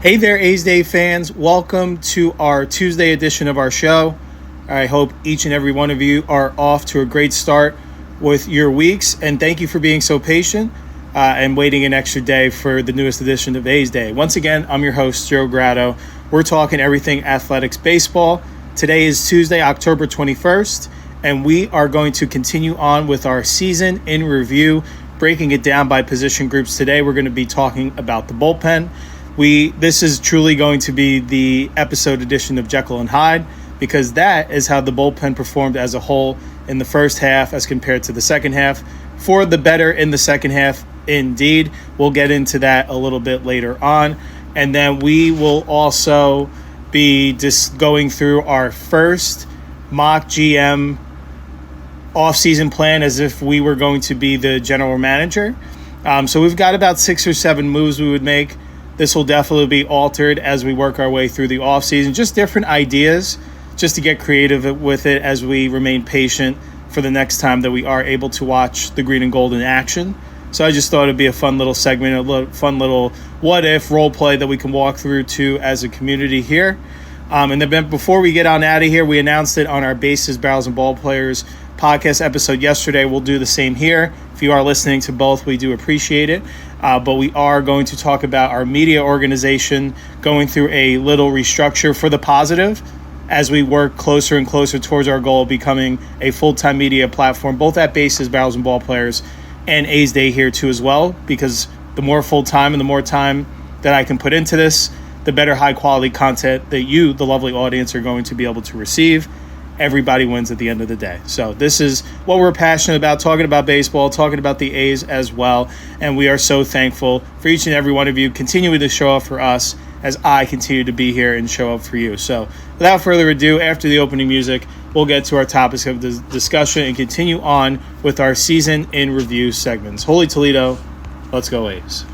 Hey there, A's Day fans. Welcome to our Tuesday edition of our show. I hope each and every one of you are off to a great start with your weeks, and thank you for being so patient and waiting an extra day for the newest edition of A's Day. Once again, I'm your host, Joe Grado. We're talking everything athletics baseball. Today is Tuesday, October 21st, and we are going to continue on with our season in review, breaking it down by position groups. Today, we're going to be talking about the bullpen. This is truly going to be the episode edition of Jekyll and Hyde, because that is how the bullpen performed as a whole in the first half as compared to the second half. For the better in the second half, indeed. We'll get into that a little bit later on. And then we will also be just going through our first Mock GM Offseason plan as if we were going to be the general manager. So we've got about 6 or 7 moves we would make. This will definitely be altered as we work our way through the offseason. Just different ideas, just to get creative with it as we remain patient for the next time that we are able to watch the green and gold in action. So I just thought it'd be a fun little segment, fun little what-if role play that we can walk through too as a community here. And then before we get on out of here, we announced it on our Bases, Barrels, and Ball Players podcast episode yesterday. We'll do the same here. If you are listening to both, we do appreciate it. But we are going to talk about our media organization going through a little restructure for the positive as we work closer and closer towards our goal of becoming a full-time media platform, both at Bases, Barrels, and Ball Players and A's Day here too as well, because the more full-time and the more time that I can put into this, the better high-quality content that you, the lovely audience, are going to be able to receive. Everybody wins at the end of the day. So this is what we're passionate about, talking about baseball, talking about the A's as well. And we are so thankful for each and every one of you continuing to show up for us as I continue to be here and show up for you. So without further ado, after the opening music, we'll get to our topics of the discussion and continue on with our season in review segments. Holy Toledo, let's go A's.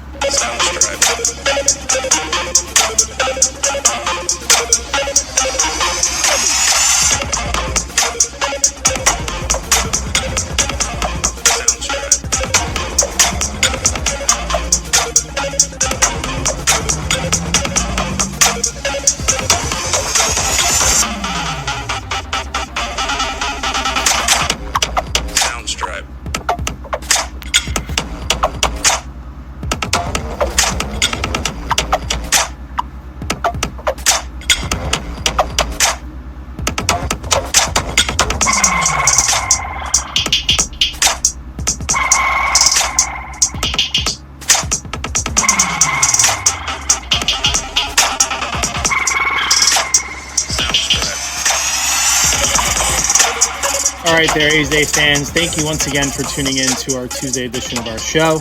All right there, A's Day fans. Thank you once again for tuning in to our Tuesday edition of our show.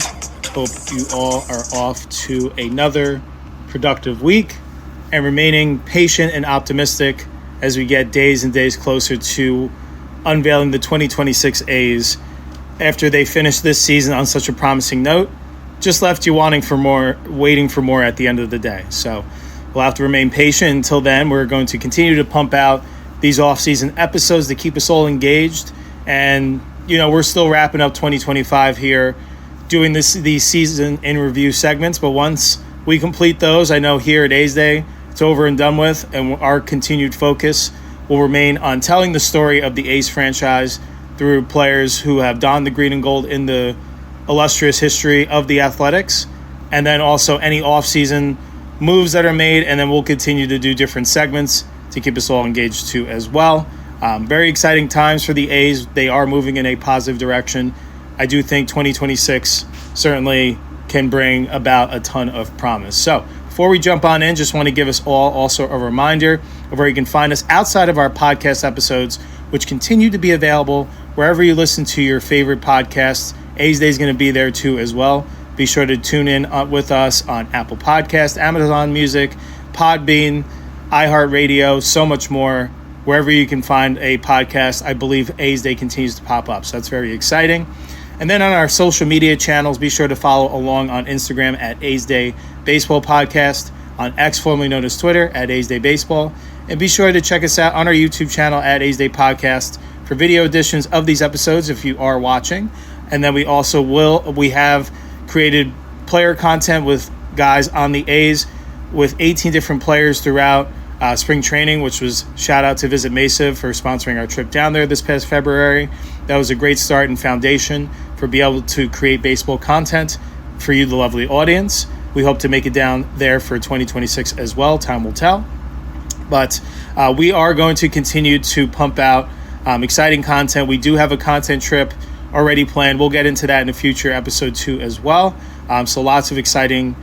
Hope you all are off to another productive week and remaining patient and optimistic as we get days and days closer to unveiling the 2026 A's after they finish this season on such a promising note. Just left you wanting for more, waiting for more at the end of the day. So we'll have to remain patient. Until then, we're going to continue to pump out these off-season episodes to keep us all engaged. And, you know, we're still wrapping up 2025 here, doing these season in review segments. But once we complete those, I know here at A's Day, it's over and done with. And our continued focus will remain on telling the story of the A's franchise through players who have donned the green and gold in the illustrious history of the Athletics. And then also any off-season moves that are made. And then we'll continue to do different segments to keep us all engaged too as well. Very exciting times for the A's. They are moving in a positive direction. I do think 2026 certainly can bring about a ton of promise. So before we jump on in, just want to give us all also a reminder of where you can find us outside of our podcast episodes, which continue to be available wherever you listen to your favorite podcasts. A's Day is going to be there too as well. Be sure to tune in with us on Apple Podcasts, Amazon Music, Podbean, iHeartRadio, so much more. Wherever you can find a podcast, I believe A's Day continues to pop up. So that's very exciting. And then on our social media channels, be sure to follow along on Instagram at A's Day Baseball Podcast, on X, formerly known as Twitter, at A's Day Baseball. And be sure to check us out on our YouTube channel at A's Day Podcast for video editions of these episodes if you are watching. And then we also we have created player content with guys on the A's with 18 different players throughout spring training, which was shout out to Visit Mesa for sponsoring our trip down there this past February. That was a great start and foundation for being able to create baseball content for you, the lovely audience. We hope to make it down there for 2026 as well. Time will tell. But we are going to continue to pump out exciting content. We do have a content trip already planned. We'll get into that in a future episode 2 as well. So lots of exciting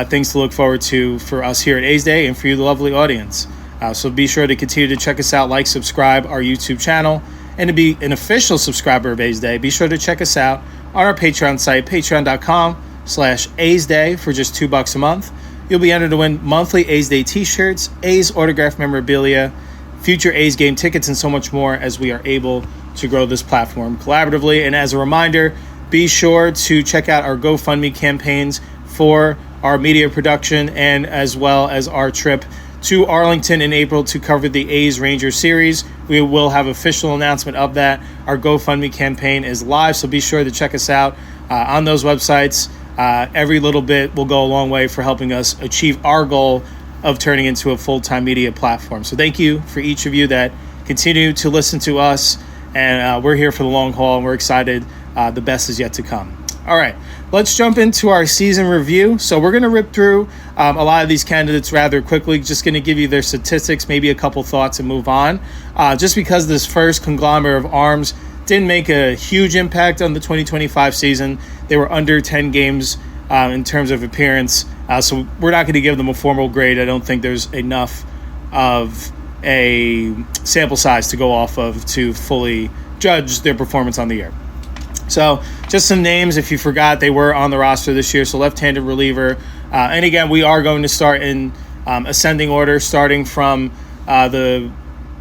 things to look forward to for us here at A's Day and for you, the lovely audience. So be sure to continue to check us out, like, subscribe our YouTube channel, and to be an official subscriber of A's Day, be sure to check us out on our Patreon site, patreon.com/A's Day for just $2 a month. You'll be entered to win monthly A's Day t-shirts, A's autographed memorabilia, future A's game tickets, and so much more as we are able to grow this platform collaboratively. And as a reminder, be sure to check out our GoFundMe campaigns for our media production and as well as our trip to Arlington in April to cover the A's Rangers series. We will have official announcement of that. Our GoFundMe campaign is live, so be sure to check us out on those websites. Every little bit will go a long way for helping us achieve our goal of turning into a full-time media platform. So thank you for each of you that continue to listen to us, and we're here for the long haul, and we're excited. The best is yet to come. All right, let's jump into our season review. So we're going to rip through a lot of these candidates rather quickly, just going to give you their statistics, maybe a couple thoughts, and move on. Just because this first conglomerate of arms didn't make a huge impact on the 2025 season. They were under 10 games in terms of appearance, so we're not going to give them a formal grade. I don't think there's enough of a sample size to go off of to fully judge their performance on the year. So just some names, if you forgot, they were on the roster this year. So left-handed reliever. And again, we are going to start in ascending order, starting from the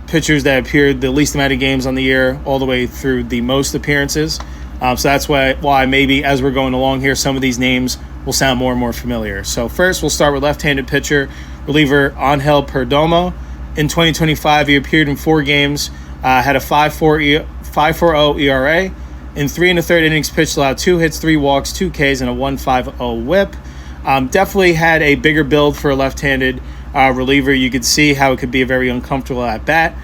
pitchers that appeared the least amount of games on the year all the way through the most appearances. So that's why maybe as we're going along here, some of these names will sound more and more familiar. So first, we'll start with left-handed pitcher, reliever Angel Perdomo. In 2025, he appeared in 4 games, had a 5.40 ERA. In 3 1/3 innings pitched, allowed 2 hits, 3 walks, 2 Ks, and a 1.50 whip. Definitely had a bigger build for a left-handed reliever. You could see how it could be a very uncomfortable at bat.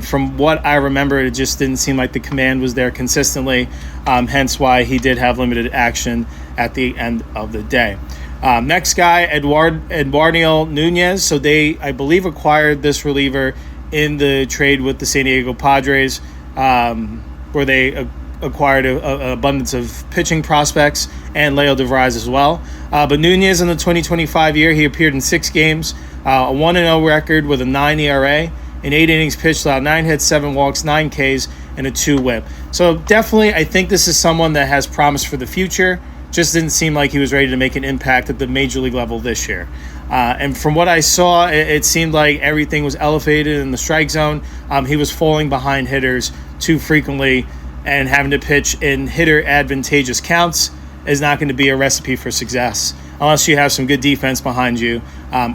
From what I remember, it just didn't seem like the command was there consistently, hence why he did have limited action at the end of the day. Next guy, Eduardo Nunez. So they, I believe, acquired this reliever in the trade with the San Diego Padres, where they acquired an abundance of pitching prospects and Leo DeVries as well. But Nunez in the 2025 year, he appeared in 6 games, a 1-0 record with a 9 ERA, in 8 innings pitched, allowed 9 hits, 7 walks, 9 Ks, and a 2 whip. So definitely, I think this is someone that has promise for the future. Just didn't seem like he was ready to make an impact at the major league level this year. And from what I saw, it seemed like everything was elevated in the strike zone. He was falling behind hitters too frequently, and having to pitch in hitter advantageous counts is not going to be a recipe for success unless you have some good defense behind you,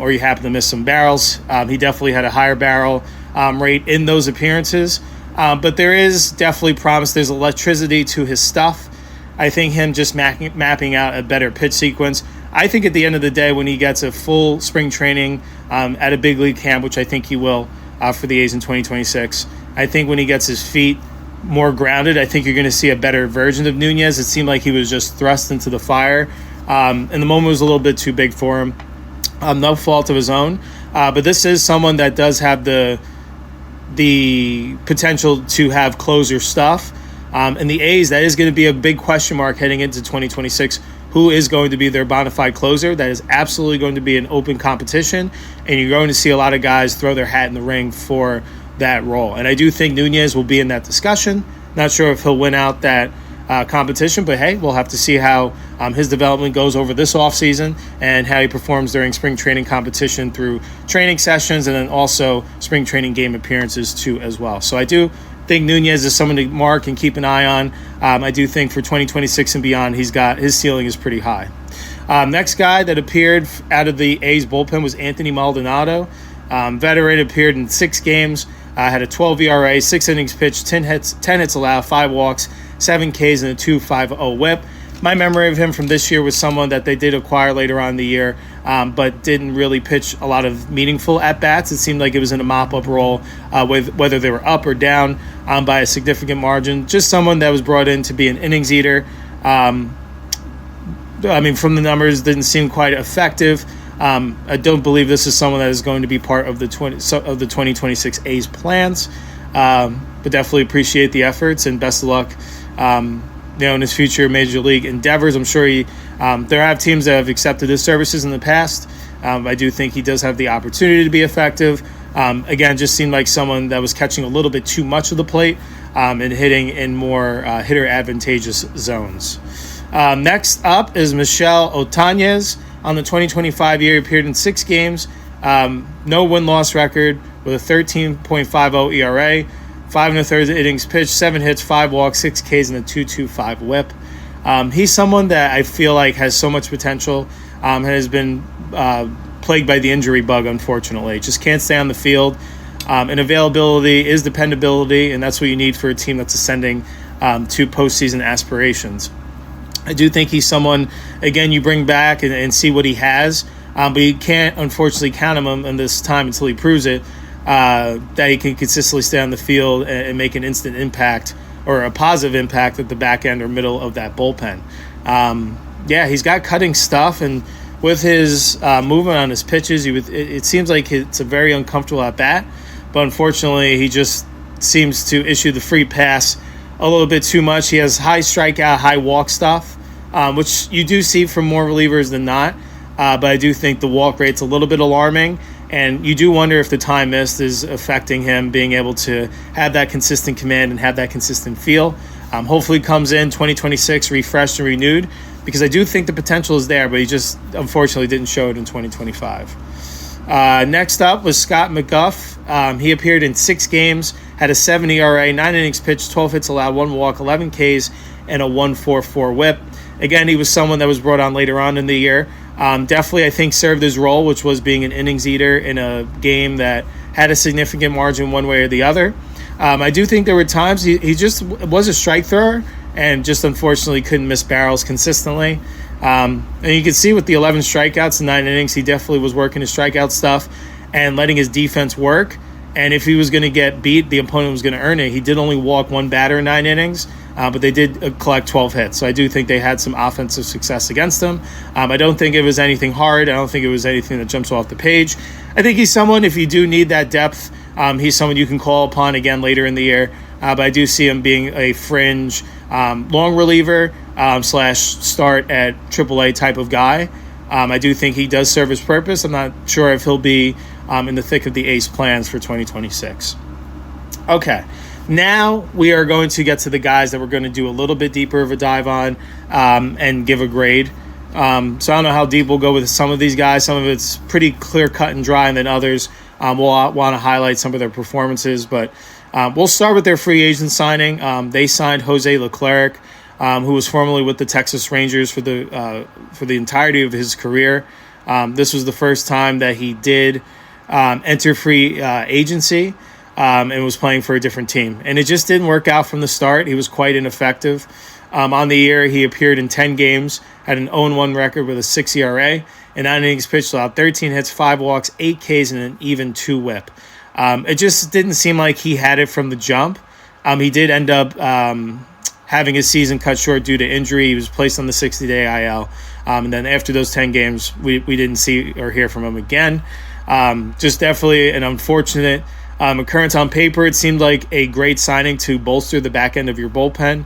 or you happen to miss some barrels. He definitely had a higher barrel rate in those appearances, but there is definitely promise. There's electricity to his stuff. I think him just mapping out a better pitch sequence. I think at the end of the day, when he gets a full spring training at a big league camp, which I think he will for the A's in 2026, I think when he gets his feet more grounded, I think you're going to see a better version of Nunez. It seemed like he was just thrust into the fire, and the moment was a little bit too big for him. No fault of his own, but this is someone that does have the potential to have closer stuff. And the A's, that is going to be a big question mark heading into 2026. Who is going to be their bona fide closer? That is absolutely going to be an open competition, and you're going to see a lot of guys throw their hat in the ring for that role. And I do think Nunez will be in that discussion. Not sure if he'll win out that competition, but hey, we'll have to see how his development goes over this offseason and how he performs during spring training competition through training sessions and then also spring training game appearances too as well. So I do think Nunez is someone to mark and keep an eye on. I do think for 2026 and beyond, his ceiling is pretty high. Next guy that appeared out of the A's bullpen was Anthony Maldonado. Veteran, appeared in 6 games, had a 12 ERA, 6 innings pitched, 10 hits allowed, 5 walks, 7 Ks, and a 2.50 whip. My memory of him from this year was someone that they did acquire later on in the year but didn't really pitch a lot of meaningful at-bats. It seemed like it was in a mop-up role, with whether they were up or down by a significant margin. Just someone that was brought in to be an innings eater. From the numbers, didn't seem quite effective. I don't believe this is someone that is going to be part of the 2026 A's plans, but definitely appreciate the efforts and best of luck in his future major league endeavors. I'm sure there have teams that have accepted his services in the past. I do think he does have the opportunity to be effective. Again, just seemed like someone that was catching a little bit too much of the plate and hitting in more hitter advantageous zones. Next up is Michel Otañez. On the 2025 year, he appeared in 6 games, no win-loss record with a 13.50 ERA, 5 1/3 innings pitched, 7 hits, 5 walks, 6 Ks, and a 2.25 WHIP. He's someone that I feel like has so much potential, has been plagued by the injury bug, unfortunately. Just can't stay on the field. And availability is dependability, and that's what you need for a team that's ascending to postseason aspirations. I do think he's someone, again, you bring back and see what he has, but you can't, unfortunately, count him in this time until he proves it, that he can consistently stay on the field and make an instant impact or a positive impact at the back end or middle of that bullpen. He's got cutting stuff, and with his movement on his pitches, it seems like it's a very uncomfortable at bat, but unfortunately, he just seems to issue the free pass a little bit too much. He has high strikeout, high walk stuff, which you do see from more relievers than not. But I do think the walk rate's a little bit alarming, and you do wonder if the time missed is affecting him being able to have that consistent command and have that consistent feel. Hopefully comes in 2026 refreshed and renewed, because I do think the potential is there, but he just unfortunately didn't show it in 2025. Next up was Scott McGough. He appeared in 6 games, had a 7 ERA, 9 innings pitched, 12 hits allowed, 1 walk, 11 Ks, and a 1.44 WHIP. Again, he was someone that was brought on later on in the year. Definitely, I think, served his role, which was being an innings eater in a game that had a significant margin one way or the other. I do think there were times he just was a strike thrower and just unfortunately couldn't miss barrels consistently. And you can see with the 11 strikeouts in 9 innings, he definitely was working his strikeout stuff and letting his defense work. And if he was going to get beat, the opponent was going to earn it. He did only walk 1 batter in 9 innings, but they did collect 12 hits. So I do think they had some offensive success against him. I don't think it was anything hard. I don't think it was anything that jumps off the page. I think he's someone, if you do need that depth, he's someone you can call upon again later in the year. But I do see him being a fringe long reliever / start at AAA type of guy. I do think he does serve his purpose. I'm not sure if he'll be in the thick of the A's plans for 2026. Okay, now we are going to get to the guys that we're going to do a little bit deeper of a dive on and give a grade. So I don't know how deep we'll go with some of these guys. Some of it's pretty clear cut and dry, and then others we'll want to highlight some of their performances. But we'll start with their free agent signing. They signed Jose Leclerc, who was formerly with the Texas Rangers for the entirety of his career. This was the first time that he did enter free agency and was playing for a different team. And it just didn't work out from the start. He was quite ineffective. On the year, he appeared in 10 games, had an 0-1 record with a 6 ERA, and 9 innings pitched, allowed 13 hits, 5 walks, 8 Ks, and an even 2 WHIP. It just didn't seem like he had it from the jump. He did end up having his season cut short due to injury. He was placed on the 60-day IL. And then after those 10 games, we didn't see or hear from him again. Just definitely an unfortunate occurrence. On paper, it seemed like a great signing to bolster the back end of your bullpen,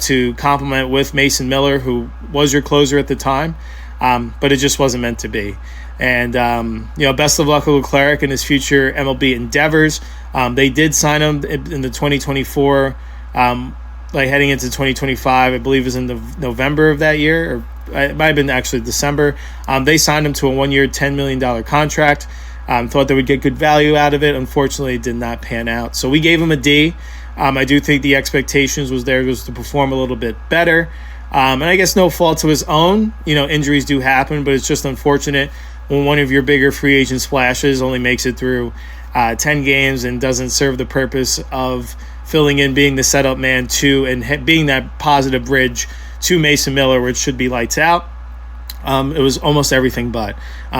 to complement with Mason Miller, who was your closer at the time, but it just wasn't meant to be. And, best of luck with Leclerc in his future MLB endeavors. They did sign him in the 2024, heading into 2025, I believe it was in November of that year, or it might have been actually December. They signed him to a 1-year, $10 million contract. Thought they would get good value out of it. Unfortunately, it did not pan out. So we gave him a D. I do think the expectations was to perform a little bit better. And I guess no fault to his own. Injuries do happen, but it's just unfortunate when one of your bigger free agent splashes only makes it through 10 games and doesn't serve the purpose of filling in, being the setup man to, and being that positive bridge to Mason Miller, where it should be lights out. It was almost everything but.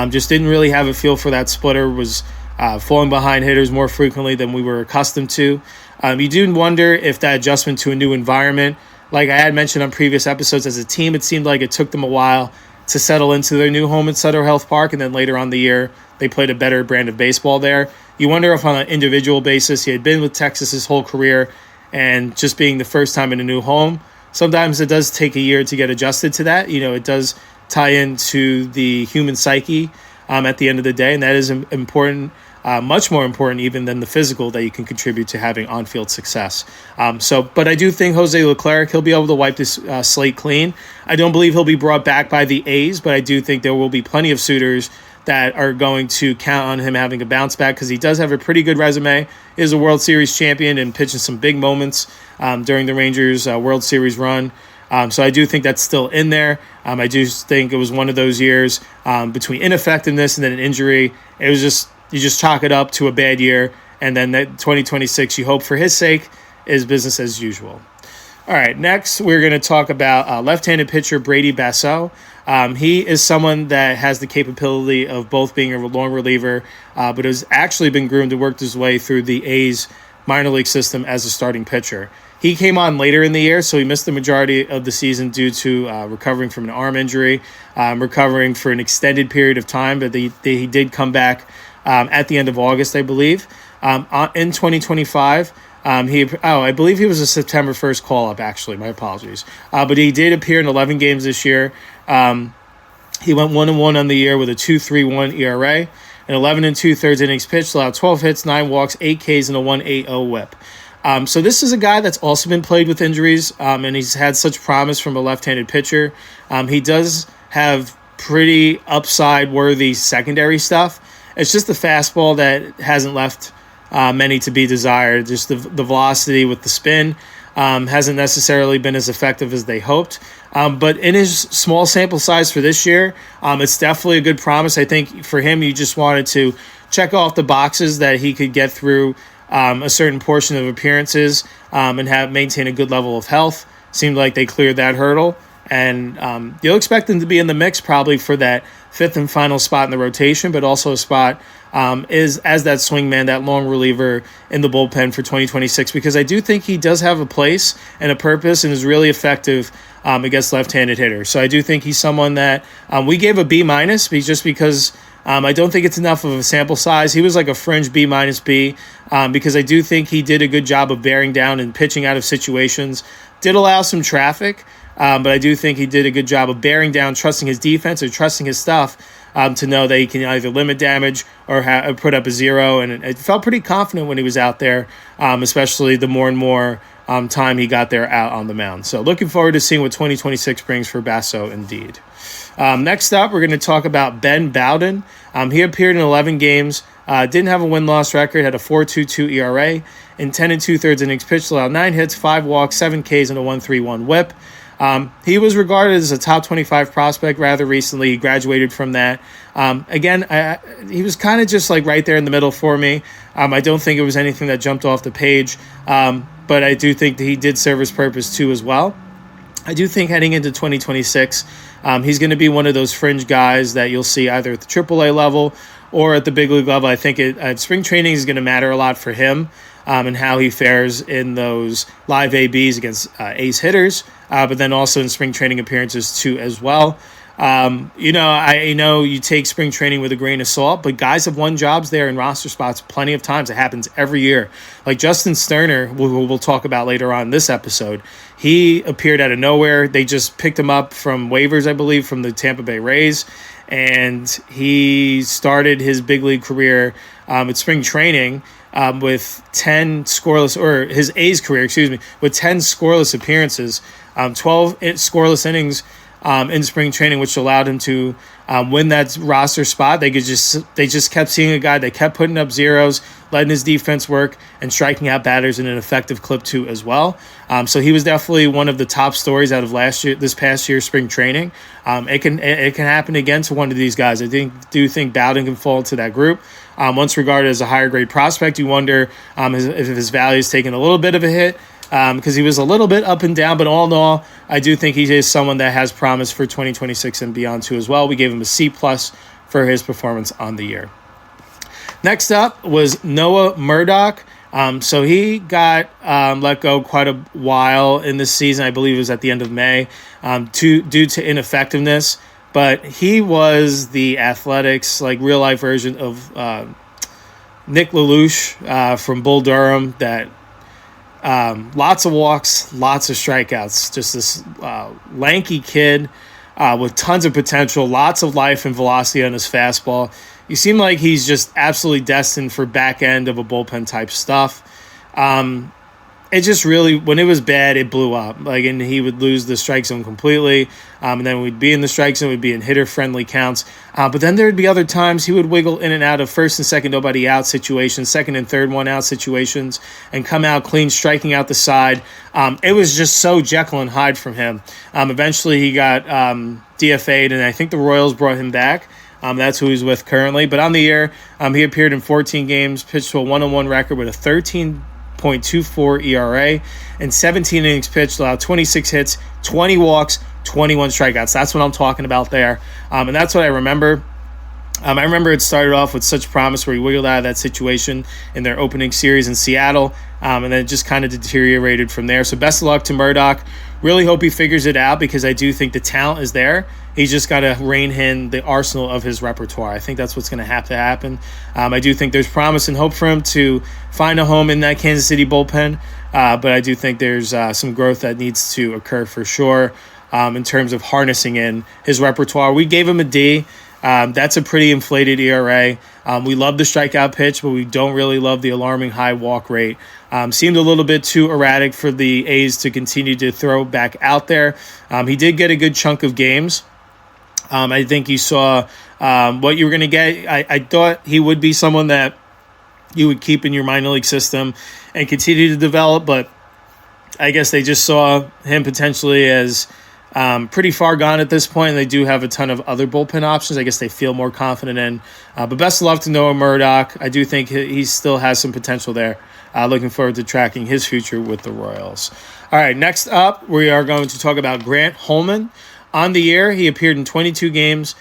Just didn't really have a feel for that splitter, was falling behind hitters more frequently than we were accustomed to. You do wonder if that adjustment to a new environment, like I had mentioned on previous episodes, as a team, it seemed like it took them a while to settle into their new home at Sutter Health Park, and then later on the year, they played a better brand of baseball there. You wonder if on an individual basis, he had been with Texas his whole career, and just being the first time in a new home, sometimes it does take a year to get adjusted to that. It does tie into the human psyche at the end of the day, and that is important, much more important even than the physical that you can contribute to having on-field success. But I do think Jose Leclerc, he'll be able to wipe this slate clean. I don't believe he'll be brought back by the A's, but I do think there will be plenty of suitors that are going to count on him having a bounce back, because he does have a pretty good resume. He is a World Series champion and pitching some big moments during the Rangers World Series run. So I do think that's still in there. I do think it was one of those years between ineffectiveness and then an injury. It was just, you just chalk it up to a bad year. And then that 2026, you hope for his sake, is business as usual. All right, next we're going to talk about left-handed pitcher Brady Basso. He is someone that has the capability of both being a long reliever, but has actually been groomed to work his way through the A's minor league system as a starting pitcher. He came on later in the year, so he missed the majority of the season due to recovering from an arm injury, recovering for an extended period of time, but he did come back at the end of August, I believe. In 2025, I believe he was a September 1st call-up, actually. My apologies. But he did appear in 11 games this year. He went 1-1 on the year with a 2.31 ERA, and 11 2/3 innings pitched, allowed 12 hits, 9 walks, 8 Ks, and a 1.80 whip. So this is a guy that's also been plagued with injuries, and he's had such promise from a left-handed pitcher. He does have pretty upside-worthy secondary stuff. It's just the fastball that hasn't left many to be desired. Just the velocity with the spin hasn't necessarily been as effective as they hoped. But in his small sample size for this year, it's definitely a good promise. I think for him, you just wanted to check off the boxes that he could get through a certain portion of appearances and maintain a good level of health. Seemed like they cleared that hurdle. And you'll expect him to be in the mix probably for that fifth and final spot in the rotation, but also a spot is as that swingman, that long reliever in the bullpen for 2026, because I do think he does have a place and a purpose and is really effective against left-handed hitters. So I do think he's someone that we gave a B- just because I don't think it's enough of a sample size. He was like a fringe B- B because I do think he did a good job of bearing down and pitching out of situations. Did allow some traffic, but I do think he did a good job of bearing down, trusting his defense or trusting his stuff to know that he can either limit damage or put up a zero. And it felt pretty confident when he was out there, especially the more and more time he got there out on the mound. So looking forward to seeing what 2026 brings for Basso indeed. Next up, we're going to talk about Ben Bowden. He appeared in 11 games, didn't have a win-loss record, had a 4.22 ERA, in 10 2/3 innings pitched, allowed 9 hits, 5 walks, 7 Ks, and a 1.31 whip. He was regarded as a top 25 prospect rather recently. He graduated from that. He was kind of just like right there in the middle for me. I don't think it was anything that jumped off the page, but I do think that he did serve his purpose too as well. I do think heading into 2026, he's going to be one of those fringe guys that you'll see either at the AAA level or at the big league level. I think spring training is going to matter a lot for him and how he fares in those live ABs against ace hitters, but then also in spring training appearances too as well. I know you take spring training with a grain of salt, but guys have won jobs there in roster spots plenty of times. It happens every year. Like Justin Sterner, who we'll talk about later on in this episode, he appeared out of nowhere. They just picked him up from waivers, I believe, from the Tampa Bay Rays, and he started his big league career at spring training with 10 scoreless, or his A's career, with 10 scoreless appearances, 12 scoreless innings in spring training, which allowed him to win that roster spot. They just kept seeing a guy that kept putting up zeros, letting his defense work, and striking out batters in an effective clip too as well. So he was definitely one of the top stories out of this past year's spring training. It can happen again to one of these guys. I do think Bowden can fall into that group. Once regarded as a higher grade prospect, you wonder if his value is taking a little bit of a hit because he was a little bit up and down, but all in all, I do think he is someone that has promise for 2026 and beyond too as well. We gave him a C+ for his performance on the year. Next up was Noah Murdock. So he got let go quite a while in this season. I believe it was at the end of May due to ineffectiveness. But he was the Athletics, real life version of Nick LaLoosh from Bull Durham. That lots of walks, lots of strikeouts. Just this lanky kid with tons of potential, lots of life and velocity on his fastball. You seem like he's just absolutely destined for back end of a bullpen type stuff. It just really, when it was bad, it blew up. And he would lose the strike zone completely. And then we'd be in the strike zone, we'd be in hitter-friendly counts. But then there would be other times he would wiggle in and out of first and second nobody out situations, second and third one out situations, and come out clean, striking out the side. It was just so Jekyll and Hyde from him. Eventually he got DFA'd, and I think the Royals brought him back. That's who he's with currently. But on the year, he appeared in 14 games, pitched to a 1-1 record with a 13.24 ERA, and 17 innings pitched, allowed 26 hits, 20 walks, 21 strikeouts. That's what I'm talking about there. And that's what I remember. I remember it started off with such promise where he wiggled out of that situation in their opening series in Seattle, and then it just kind of deteriorated from there. So best of luck to Murdock. Really hope he figures it out, because I do think the talent is there. He's just got to rein in the arsenal of his repertoire. I think that's what's going to have to happen. I do think there's promise and hope for him to find a home in that Kansas City bullpen, but I do think there's some growth that needs to occur for sure in terms of harnessing in his repertoire. We gave him a D. That's a pretty inflated ERA. We love the strikeout pitch, but we don't really love the alarming high walk rate. Seemed a little bit too erratic for the A's to continue to throw back out there. He did get a good chunk of games. I think you saw what you were going to get. I thought he would be someone that you would keep in your minor league system and continue to develop, but I guess they just saw him potentially as pretty far gone at this point. They do have a ton of other bullpen options I guess they feel more confident in. But best of luck to Noah Murdock. I do think he still has some potential there. Looking forward to tracking his future with the Royals. All right, next up, we are going to talk about Grant Holman. On the year, he appeared in 22 games,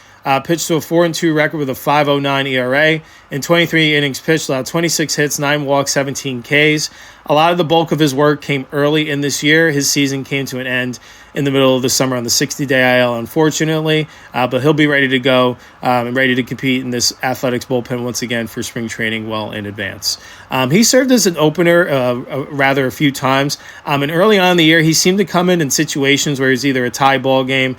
pitched to a 4-2 record with a 5.09 ERA. In 23 innings pitched, allowed 26 hits, 9 walks, 17 Ks. A lot of the bulk of his work came early in this year. His season came to an end in the middle of the summer on the 60-day IL, unfortunately. But he'll be ready to go and ready to compete in this Athletics bullpen once again for spring training well in advance. He served as an opener a few times. And early on in the year, he seemed to come in situations where it was either a tie ball game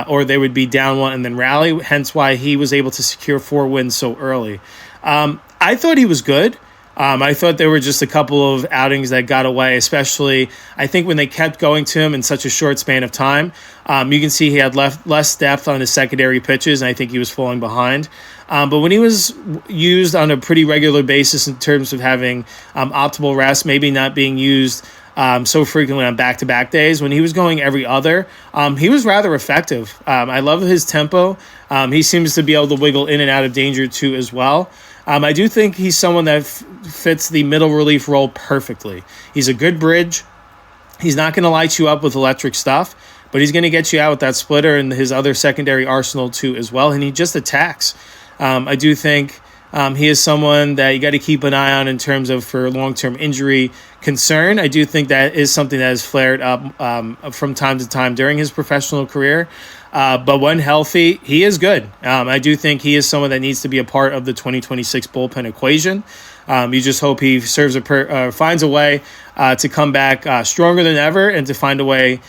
or they would be down one and then rally, hence why he was able to secure 4 wins so early. I thought he was good. I thought there were just a couple of outings that got away, especially I think when they kept going to him in such a short span of time. You can see he had less depth on his secondary pitches, and I think he was falling behind. But when he was used on a pretty regular basis in terms of having optimal rest, maybe not being used so frequently on back-to-back days, when he was going every other, he was rather effective. I love his tempo. He seems to be able to wiggle in and out of danger too as well. I do think he's someone that fits the middle relief role perfectly. He's a good bridge. He's not going to light you up with electric stuff, but he's going to get you out with that splitter and his other secondary arsenal too as well, and he just attacks. I do think he is someone that you got to keep an eye on in terms of for long-term injury concern. I do think that is something that has flared up from time to time during his professional career. But when healthy, he is good. I do think he is someone that needs to be a part of the 2026 bullpen equation. You just hope he finds a way to come back stronger than ever and to find a way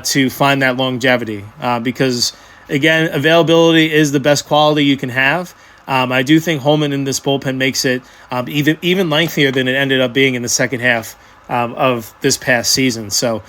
to find that longevity. Because, again, availability is the best quality you can have. I do think Holman in this bullpen makes it even lengthier than it ended up being in the second half of this past season. So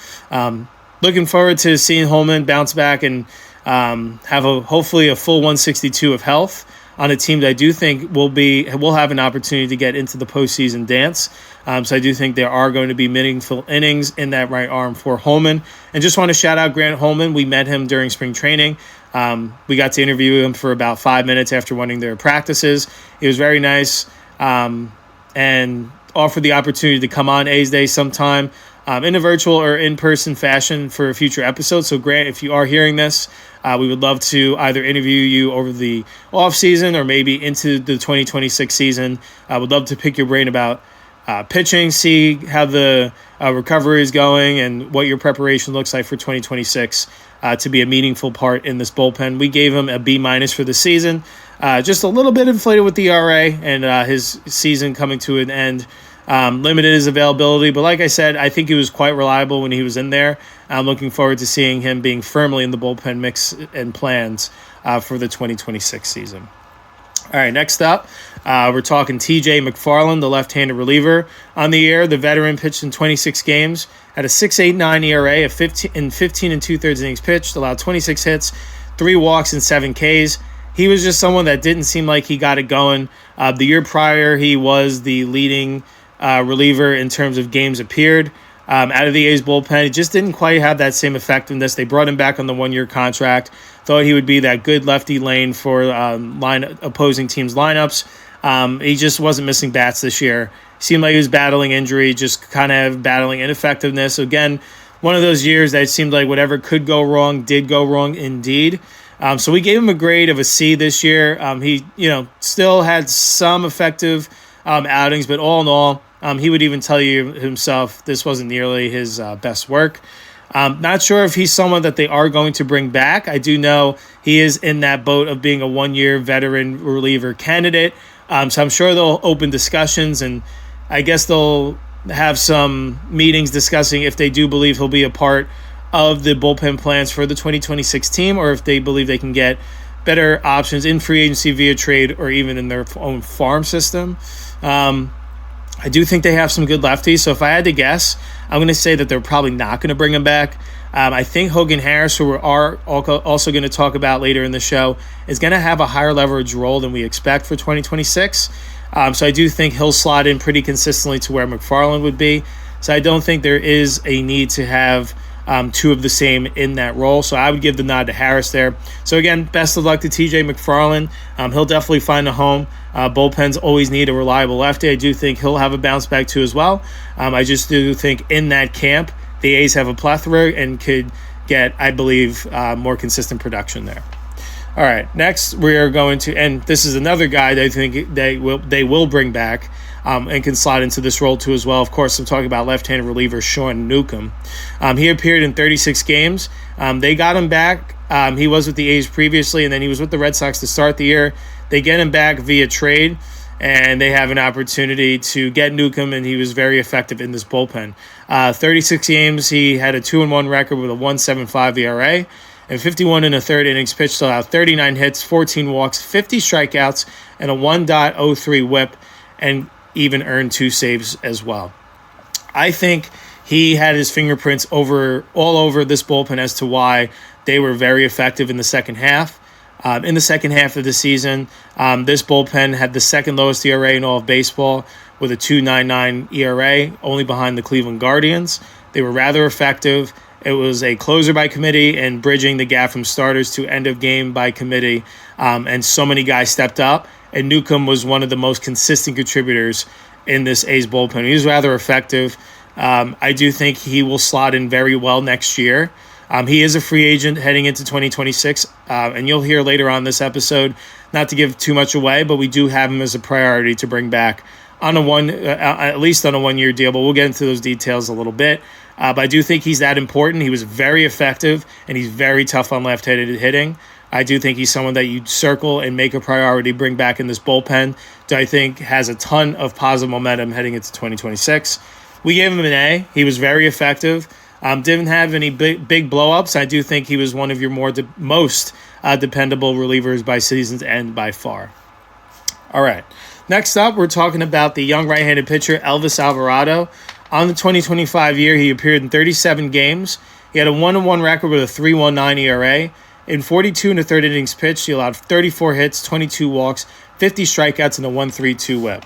looking forward to seeing Holman bounce back and have hopefully a full 162 of health on a team that I do think will have an opportunity to get into the postseason dance. So I do think there are going to be meaningful innings in that right arm for Holman. And just want to shout out Grant Holman. We met him during spring training. We got to interview him for about 5 minutes after one of their practices. He was very nice and offered the opportunity to come on A's Day sometime. in a virtual or in-person fashion for a future episode. So Grant, if you are hearing this, we would love to either interview you over the off season or maybe into the 2026 season. I would love to pick your brain about pitching, see how the recovery is going and what your preparation looks like for 2026 to be a meaningful part in this bullpen. We gave him a B- for the season, just a little bit inflated with the ERA and his season coming to an end. Limited his availability, but like I said, I think he was quite reliable when he was in there. I'm looking forward to seeing him being firmly in the bullpen mix and plans for the 2026 season. All right, next up, we're talking TJ McFarland, the left-handed reliever. On the air, the veteran pitched in 26 games, had a 6.89 ERA, a 15 and 2/3 innings pitched, allowed 26 hits, 3 walks, and 7 Ks. He was just someone that didn't seem like he got it going. The year prior, he was the leading reliever in terms of games appeared out of the A's bullpen. He just didn't quite have that same effectiveness. They brought him back on the 1-year contract. Thought he would be that good lefty lane for opposing teams' lineups. He just wasn't missing bats this year. Seemed like he was battling injury, just kind of battling ineffectiveness. Again, one of those years that it seemed like whatever could go wrong did go wrong indeed. So we gave him a grade of a C this year. He, still had some effective outings, but all in all, he would even tell you himself this wasn't nearly his best work. Not sure if he's someone that they are going to bring back. I do know he is in that boat of being a 1-year veteran reliever candidate. So I'm sure they'll open discussions, and I guess they'll have some meetings discussing if they do believe he'll be a part of the bullpen plans for the 2026 team, or if they believe they can get better options in free agency via trade or even in their own farm system. I do think they have some good lefties, so if I had to guess, I'm going to say that they're probably not going to bring him back. I think Hogan Harris, who we are also going to talk about later in the show, is going to have a higher leverage role than we expect for 2026. So I do think he'll slot in pretty consistently to where McFarland would be. So I don't think there is a need to have two of the same in that role. So I would give the nod to Harris there. So again, best of luck to TJ McFarland. He'll definitely find a home. Bullpens always need a reliable lefty. I do think he'll have a bounce back too as well. I just do think in that camp, the A's have a plethora and could get, I believe, more consistent production there. All right, next we are going to, and this is another guy that I think they will bring back and can slot into this role too as well. Of course, I'm talking about left-handed reliever Sean Newcomb. He appeared in 36 games. They got him back. He was with the A's previously, and then he was with the Red Sox to start the year. They get him back via trade, and they have an opportunity to get Newcomb, and he was very effective in this bullpen. 36 games, he had a 2-1 record with a 1.75 ERA. And 51 and a third innings pitched, allowed 39 hits, 14 walks, 50 strikeouts, and a 1.03 whip, and even earned 2 saves as well. I think he had his fingerprints all over this bullpen as to why they were very effective in the second half. In the second half of the season, this bullpen had the second lowest ERA in all of baseball with a 2.99 ERA, only behind the Cleveland Guardians. They were rather effective. It was a closer by committee and bridging the gap from starters to end of game by committee. And so many guys stepped up. And Newcomb was one of the most consistent contributors in this A's bullpen. He was rather effective. I do think he will slot in very well next year. He is a free agent heading into 2026. And you'll hear later on this episode, not to give too much away, but we do have him as a priority to bring back on at least on a 1-year deal. But we'll get into those details a little bit. But I do think he's that important. He was very effective, and he's very tough on left-handed hitting. I do think he's someone that you circle and make a priority, bring back in this bullpen, that I think has a ton of positive momentum heading into 2026. We gave him an A. He was very effective. Didn't have any big blow-ups. I do think he was one of your most dependable relievers by season's end by far. All right. Next up, we're talking about the young right-handed pitcher, Elvis Alvarado. On the 2025 year, he appeared in 37 games. He had a 1-1 record with a 3.19 ERA. In 42 and a third innings pitched, he allowed 34 hits, 22 walks, 50 strikeouts, and a 1.32 whip.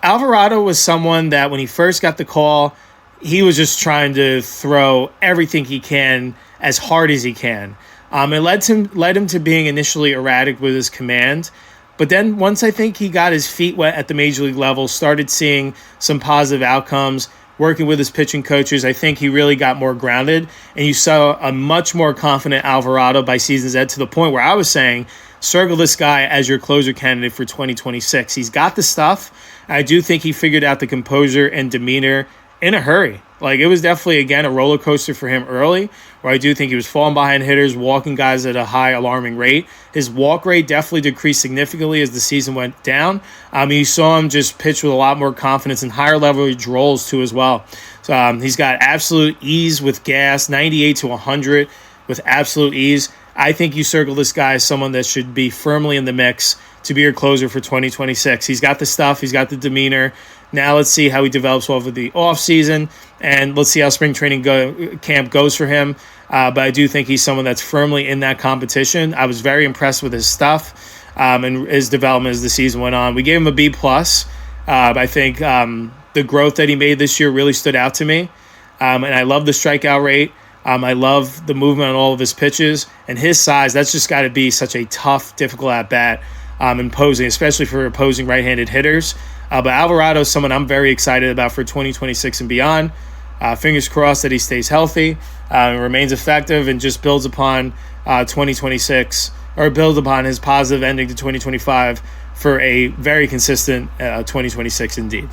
Alvarado was someone that when he first got the call, he was just trying to throw everything he can as hard as he can. It led him to being initially erratic with his command. But then once I think he got his feet wet at the major league level, started seeing some positive outcomes, working with his pitching coaches, I think he really got more grounded, and you saw a much more confident Alvarado by season's end, to the point where I was saying, circle this guy as your closer candidate for 2026. He's got the stuff. I do think he figured out the composure and demeanor in a hurry. Like, it was definitely, again, a roller coaster for him early, where I do think he was falling behind hitters, walking guys at a high alarming rate. His walk rate definitely decreased significantly as the season went down. You saw him just pitch with a lot more confidence and higher leverage rolls too as well. So he's got absolute ease with gas, 98 to 100 with absolute ease. I think you circle this guy as someone that should be firmly in the mix to be your closer for 2026. He's got the stuff. He's got the demeanor. Now let's see how he develops over the offseason, and let's see how spring training camp goes for him. But I do think he's someone that's firmly in that competition. I was very impressed with his stuff and his development as the season went on. We gave him a B+. I think the growth that he made this year really stood out to me. And I love the strikeout rate. I love the movement on all of his pitches. And his size, that's just got to be such a tough, difficult at-bat imposing, especially for opposing right-handed hitters. But Alvarado is someone I'm very excited about for 2026 and beyond. Fingers crossed that he stays healthy and remains effective and just builds upon 2026, or builds upon his positive ending to 2025 for a very consistent 2026 indeed.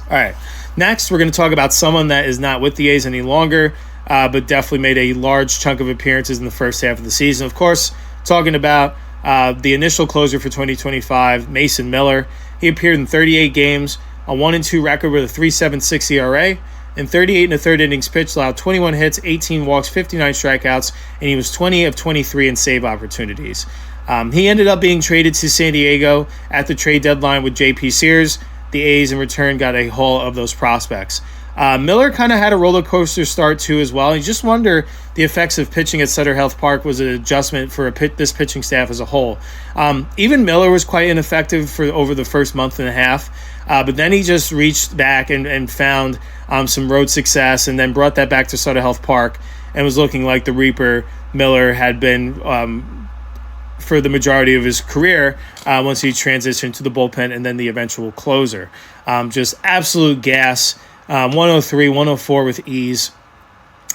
All right, next we're going to talk about someone that is not with the A's any longer, but definitely made a large chunk of appearances in the first half of the season. Of course, talking about the initial closer for 2025, Mason Miller. He appeared in 38 games, a 1-2 record with a 3.76 ERA, and 38 1/3 innings pitched, allowed 21 hits, 18 walks, 59 strikeouts, and he was 20 of 23 in save opportunities. He ended up being traded to San Diego at the trade deadline with J.P. Sears. The A's, in return, got a haul of those prospects. Miller kind of had a roller coaster start too as well. You just wonder the effects of pitching at Sutter Health Park was an adjustment for this pitching staff as a whole. Even Miller was quite ineffective for over the first month and a half, but then he just reached back and found some road success, and then brought that back to Sutter Health Park and was looking like the Reaper Miller had been for the majority of his career once he transitioned to the bullpen and then the eventual closer. Just absolute gas. 103, 104 with ease.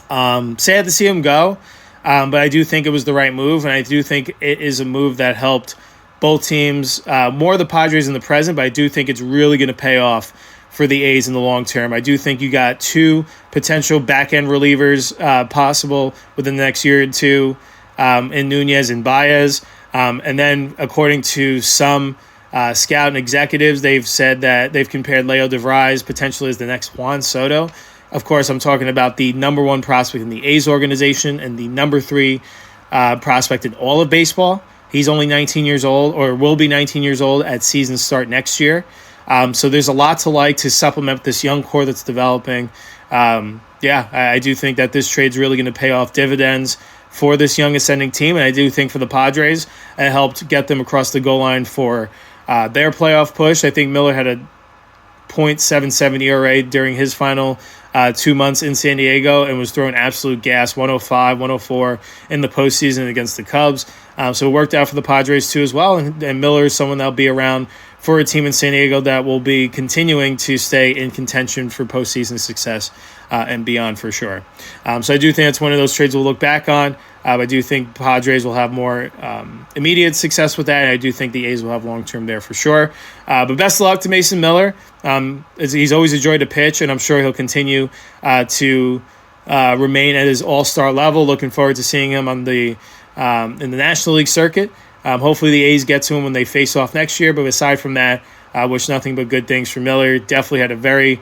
Sad to see him go, but I do think it was the right move, and I do think it is a move that helped both teams, more the Padres in the present, but I do think it's really going to pay off for the A's in the long term. I do think you got two potential back-end relievers possible within the next year or two in Nunez and Baez. And then, according to some scout and executives, they've said that they've compared Leo DeVries potentially as the next Juan Soto. Of course, I'm talking about the number one prospect in the A's organization and the number 3 prospect in all of baseball. He's only 19 years old, or will be 19 years old at season start next year. So there's a lot to like to supplement this young core that's developing. I do think that this trade's really going to pay off dividends for this young ascending team, and I do think for the Padres, it helped get them across the goal line for their playoff push. I think Miller had a .77 ERA during his final 2 months in San Diego and was throwing absolute gas, 105, 104 in the postseason against the Cubs. So it worked out for the Padres too as well. And Miller is someone that will be around for a team in San Diego that will be continuing to stay in contention for postseason success and beyond for sure. So I do think that's one of those trades we'll look back on. I do think Padres will have more immediate success with that, and I do think the A's will have long-term there for sure. But best of luck to Mason Miller. He's always a joy to pitch, and I'm sure he'll continue to remain at his all-star level. Looking forward to seeing him on the in the National League circuit. Hopefully the A's get to him when they face off next year, but aside from that, I wish nothing but good things for Miller. Definitely had a very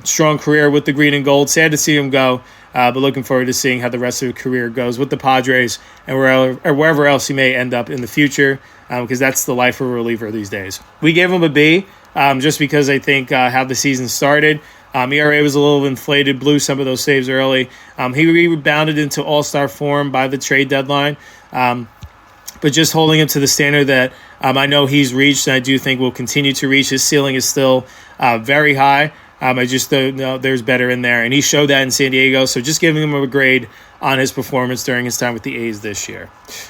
strong career with the green and gold. Sad to see him go, but looking forward to seeing how the rest of his career goes with the Padres and wherever else he may end up in the future, because that's the life of a reliever these days. We gave him a B just because I think how the season started. ERA was a little inflated, blew some of those saves early. He rebounded into all-star form by the trade deadline, but just holding him to the standard that I know he's reached, and I do think will continue to reach. His ceiling is still very high. I just don't know there's better in there, and he showed that in San Diego, so just giving him a grade on his performance during his time with the A's this year.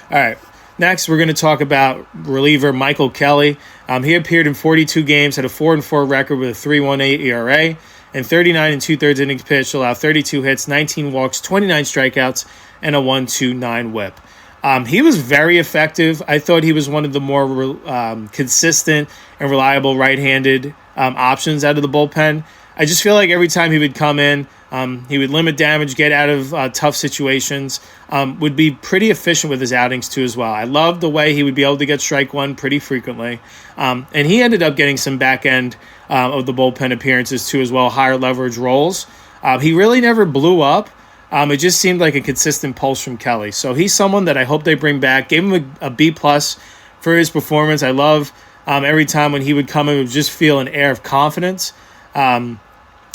All right, next we're going to talk about reliever Michael Kelly. He appeared in 42 games, had a 4-4 record with a 3.18 ERA, and 39 and 2/3 innings pitched, allowed 32 hits, 19 walks, 29 strikeouts, and a 1.29 whip. He was very effective. I thought he was one of the more consistent and reliable right-handed options out of the bullpen. I just feel like every time he would come in, he would limit damage, get out of tough situations, would be pretty efficient with his outings too as well. I loved the way he would be able to get strike one pretty frequently. And he ended up getting some back end of the bullpen appearances too as well, higher leverage roles. He really never blew up. It just seemed like a consistent pulse from Kelly. So he's someone that I hope they bring back. Gave him a B+ for his performance. I love every time when he would come in, would just feel an air of confidence.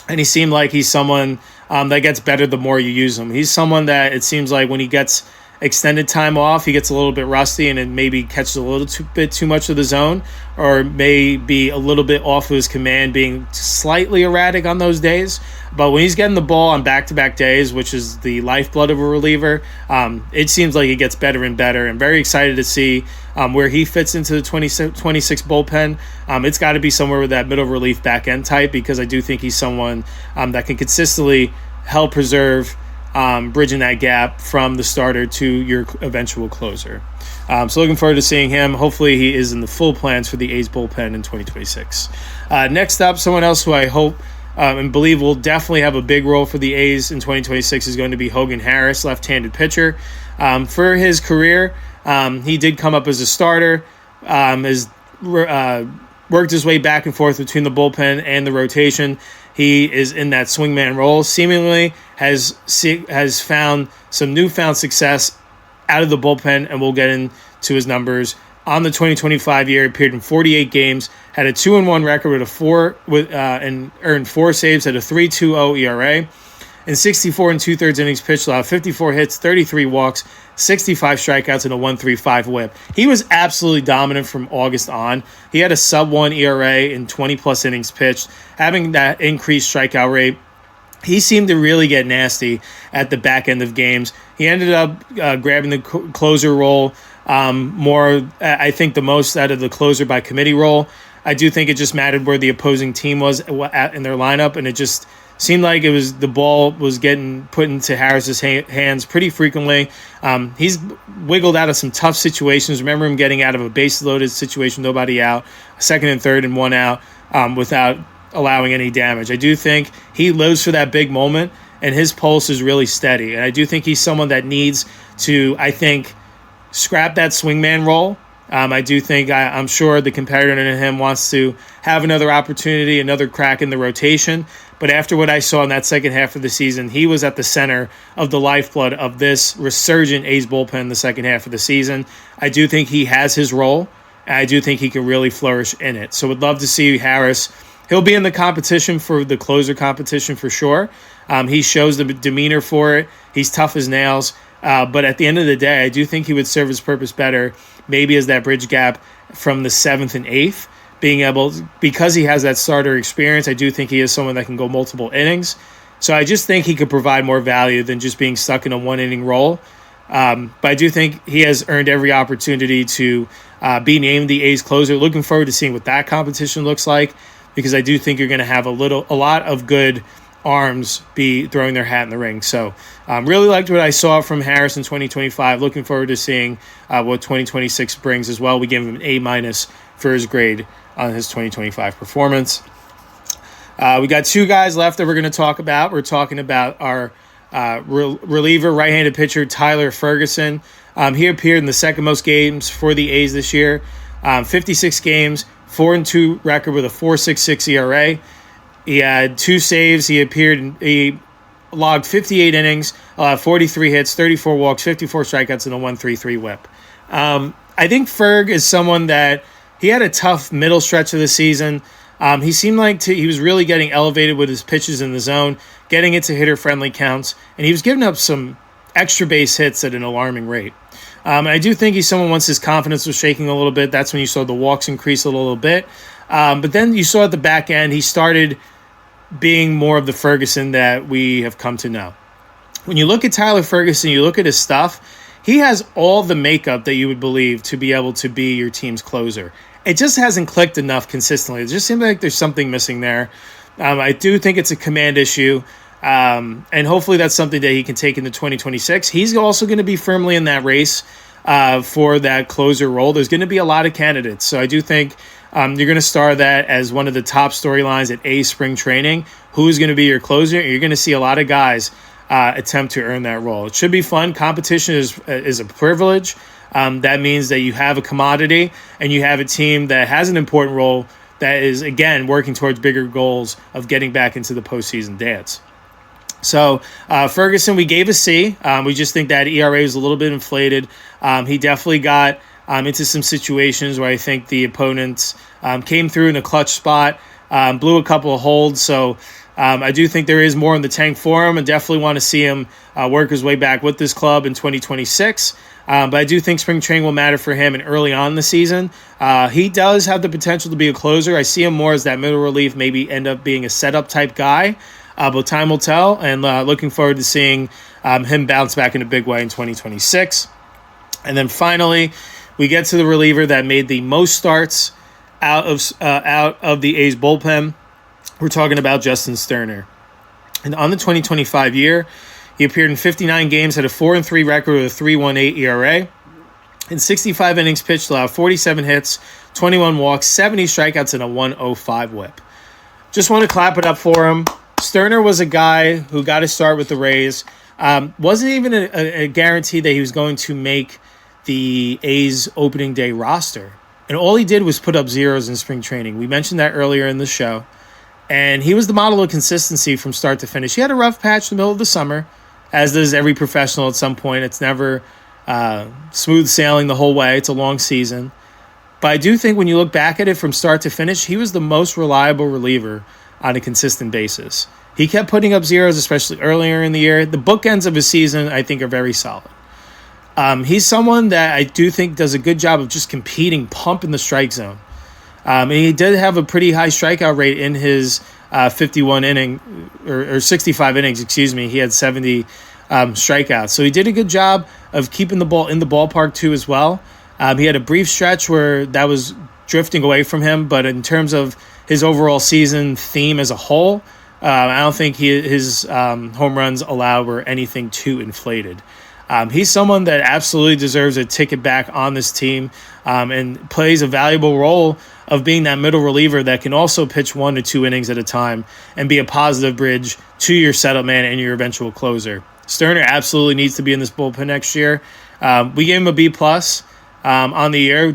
And he seemed like he's someone that gets better the more you use him. He's someone that it seems like when he gets extended time off, he gets a little bit rusty and it maybe catches a little bit too much of the zone, or may be a little bit off of his command, being slightly erratic on those days. But when he's getting the ball on back-to-back days, which is the lifeblood of a reliever, it seems like he gets better and better. I'm very excited to see where he fits into the 26 bullpen. It's got to be somewhere with that middle relief back-end type, because I do think he's someone that can consistently help preserve bridging that gap from the starter to your eventual closer. So looking forward to seeing him. Hopefully he is in the full plans for the A's bullpen in 2026. Next up, someone else who I hope and believe will definitely have a big role for the A's in 2026 is going to be Hogan Harris, left-handed pitcher. For his career, he did come up as a starter, worked his way back and forth between the bullpen and the rotation. He is in that swingman role, seemingly has found some newfound success out of the bullpen, and we'll get into his numbers. On the 2025 year, appeared in 48 games, had a 2-1 record and earned 4 saves at a 3.20 ERA. In 64 and 2/3 innings pitched, allowed 54 hits, 33 walks, 65 strikeouts, and a 1.35 whip. He was absolutely dominant from August on. He had a sub-1 ERA in 20-plus innings pitched, having that increased strikeout rate. He seemed to really get nasty at the back end of games. He ended up grabbing the closer role more, I think, the most out of the closer by committee role. I do think it just mattered where the opposing team was in their lineup, and it just seemed like the ball was getting put into Harris's hands pretty frequently. He's wiggled out of some tough situations. Remember him getting out of a base-loaded situation, nobody out, second and third and one out, without allowing any damage. I do think he lives for that big moment, and his pulse is really steady. And I do think he's someone that needs to, I think, scrap that swingman role. I do think, I'm sure the competitor in him wants to have another opportunity, another crack in the rotation. But after what I saw in that second half of the season, he was at the center of the lifeblood of this resurgent A's bullpen in the second half of the season. I do think he has his role, and I do think he can really flourish in it. So would love to see Harris. He'll be in the competition for the closer competition for sure. He shows the demeanor for it. He's tough as nails. But at the end of the day, I do think he would serve his purpose better, maybe as that bridge gap from the 7th and 8th, because he has that starter experience. I do think he is someone that can go multiple innings. So I just think he could provide more value than just being stuck in a 1-inning role. But I do think he has earned every opportunity to be named the A's closer. Looking forward to seeing what that competition looks like, because I do think you're going to have a lot of good arms be throwing their hat in the ring. So really liked what I saw from Harris in 2025. Looking forward to seeing what 2026 brings as well. We gave him an A- for his grade on his 2025 performance. We got 2 guys left that we're going to talk about. We're talking about our reliever, right-handed pitcher, Tyler Ferguson. He appeared in the second most games for the A's this year. 56 games, 4-2 record with a 4.66 ERA. He had 2 saves. He logged 58 innings, 43 hits, 34 walks, 54 strikeouts, and a 1.33 whip. I think Ferg is someone that he had a tough middle stretch of the season. He seemed like he was really getting elevated with his pitches in the zone, getting into hitter-friendly counts, and he was giving up some extra base hits at an alarming rate. And I do think he's someone, once his confidence was shaking a little bit, that's when you saw the walks increase a little bit. But then you saw at the back end, he started being more of the Ferguson that we have come to know. When you look at Tyler Ferguson, you look at his stuff, he has all the makeup that you would believe to be able to be your team's closer. It just hasn't clicked enough consistently. It just seems like there's something missing there. I do think it's a command issue, and hopefully that's something that he can take into 2026. He's also going to be firmly in that race for that closer role. There's going to be a lot of candidates, so I do think you're going to star that as one of the top storylines at A spring training. Who's going to be your closer? You're going to see a lot of guys attempt to earn that role. It should be fun. Competition is a privilege. That means that you have a commodity and you have a team that has an important role that is, again, working towards bigger goals of getting back into the postseason dance. So Ferguson, we gave a C. We just think that ERA is a little bit inflated. He definitely got into some situations where I think the opponents came through in a clutch spot, blew a couple of holds. So I do think there is more in the tank for him, and definitely want to see him work his way back with this club in 2026. But I do think spring training will matter for him, and early on in the season, he does have the potential to be a closer. I see him more as that middle relief, maybe end up being a setup type guy, but time will tell, and looking forward to seeing him bounce back in a big way in 2026. And then finally, we get to the reliever that made the most starts out of the A's bullpen. We're talking about Justin Sterner. And on the 2025 year, he appeared in 59 games, had a 4-3 record with a 3.18 ERA. In 65 innings pitched, allowed 47 hits, 21 walks, 70 strikeouts, and a 1.05 whip. Just want to clap it up for him. Sterner was a guy who got his start with the Rays. Wasn't even a guarantee that he was going to make the A's opening day roster. And all he did was put up zeros in spring training. We mentioned that earlier in the show. And he was the model of consistency from start to finish. He had a rough patch in the middle of the summer, as does every professional at some point. It's never smooth sailing the whole way. It's a long season. But I do think when you look back at it from start to finish, he was the most reliable reliever on a consistent basis. He kept putting up zeros, especially earlier in the year. The bookends of his season, I think, are very solid. He's someone that I do think does a good job of just competing, pumping the strike zone. And he did have a pretty high strikeout rate in his 51 inning or 65 innings, He had 70 strikeouts. So he did a good job of keeping the ball in the ballpark too as well. He had a brief stretch where that was drifting away from him, but in terms of his overall season theme as a whole, I don't think his home runs allowed were anything too inflated. He's someone that absolutely deserves a ticket back on this team and plays a valuable role of being that middle reliever that can also pitch 1 to 2 innings at a time and be a positive bridge to your setup man and your eventual closer. Sterner absolutely needs to be in this bullpen next year. We gave him a B+ on the year.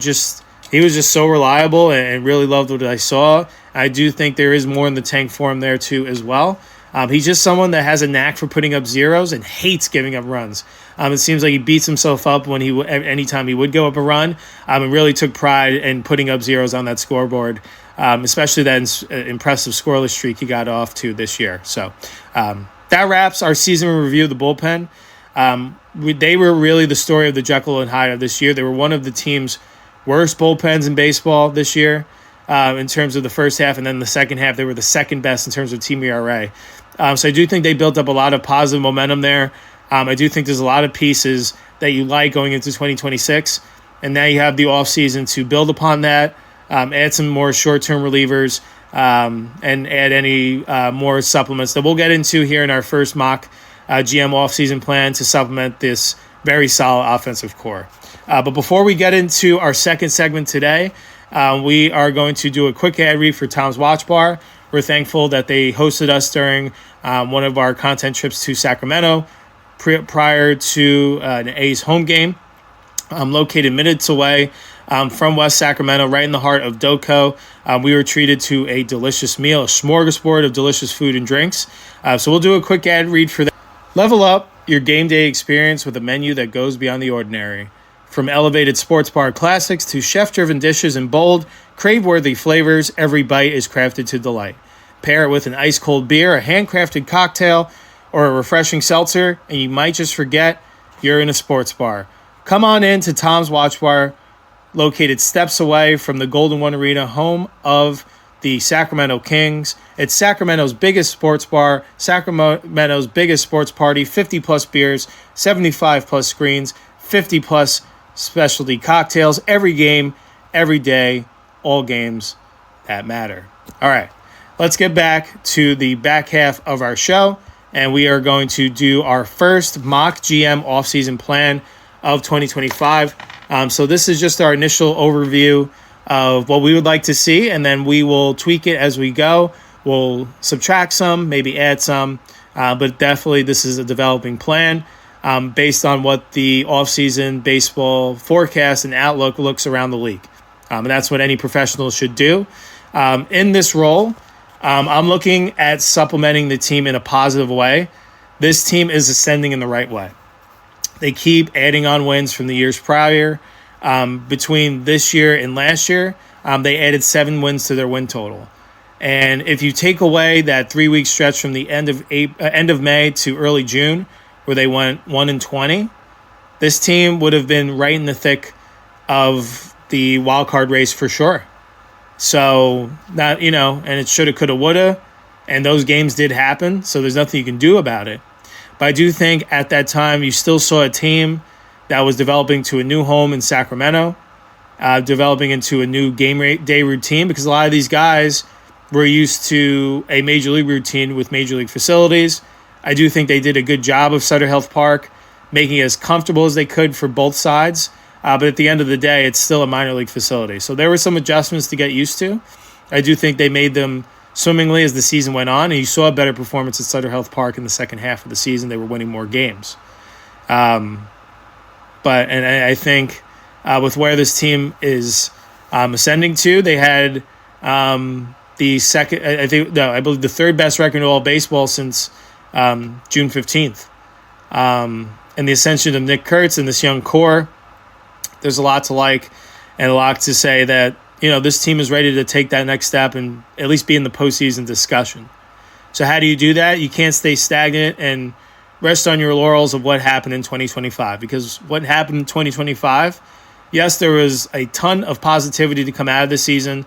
He was just so reliable and really loved what I saw. I do think there is more in the tank for him there too as well. He's just someone that has a knack for putting up zeros and hates giving up runs. It seems like he beats himself up when anytime he would go up a run, and really took pride in putting up zeros on that scoreboard, especially that impressive scoreless streak he got off to this year. So that wraps our season review of the bullpen. They were really the story of the Jekyll and Hyde of this year. They were one of the team's worst bullpens in baseball this year in terms of the first half, and then the second half they were the second best in terms of team ERA. So I do think they built up a lot of positive momentum there. I do think there's a lot of pieces that you like going into 2026, and now you have the offseason to build upon that, add some more short-term relievers, and add any more supplements that we'll get into here in our first mock GM offseason plan to supplement this very solid offensive core. But before we get into our second segment today, we are going to do a quick ad read for Tom's Watch Bar. We're thankful that they hosted us during one of our content trips to Sacramento prior to an A's home game. Located minutes away from West Sacramento, right in the heart of DoCo. We were treated to a delicious meal, a smorgasbord of delicious food and drinks. So we'll do a quick ad read for that. Level up your game day experience with a menu that goes beyond the ordinary. From elevated sports bar classics to chef-driven dishes and bold, crave-worthy flavors, every bite is crafted to delight. Pair it with an ice-cold beer, a handcrafted cocktail, or a refreshing seltzer, and you might just forget you're in a sports bar. Come on in to Tom's Watch Bar, located steps away from the Golden One Arena, home of the Sacramento Kings. It's Sacramento's biggest sports bar, Sacramento's biggest sports party, 50-plus beers, 75-plus screens, 50-plus specialty cocktails, every game, every day, all games that matter. All right, let's get back to the back half of our show, and we are going to do our first mock GM offseason plan of 2025. So this is just our initial overview of what we would like to see, and then we will tweak it as we go. We'll subtract some, maybe add some, but definitely this is a developing plan based on what the offseason baseball forecast and outlook looks around the league. And that's what any professional should do. In this role, I'm looking at supplementing the team in a positive way. This team is ascending in the right way. They keep adding on wins from the years prior. Between this year and last year, they added 7 wins to their win total. And if you take away that 3-week stretch from the end of May to early June, where they went 1-20, this team would have been right in the thick of the wild card race for sure. So that, and it shoulda, coulda, woulda, and those games did happen. So there's nothing you can do about it. But I do think at that time you still saw a team that was developing to a new home in Sacramento, developing into a new day routine, because a lot of these guys were used to a major league routine with major league facilities. I do think they did a good job of Sutter Health Park, making it as comfortable as they could for both sides. But at the end of the day, it's still a minor league facility. So there were some adjustments to get used to. I do think they made them swimmingly as the season went on, and you saw a better performance at Sutter Health Park in the second half of the season. They were winning more games. But I think with where this team is ascending to, they had the second, I believe the third best record in all baseball since June 15th. And the ascension of Nick Kurtz and this young core, there's a lot to like and a lot to say that, this team is ready to take that next step and at least be in the postseason discussion. So how do you do that? You can't stay stagnant and rest on your laurels of what happened in 2025, because what happened in 2025, yes, there was a ton of positivity to come out of the season.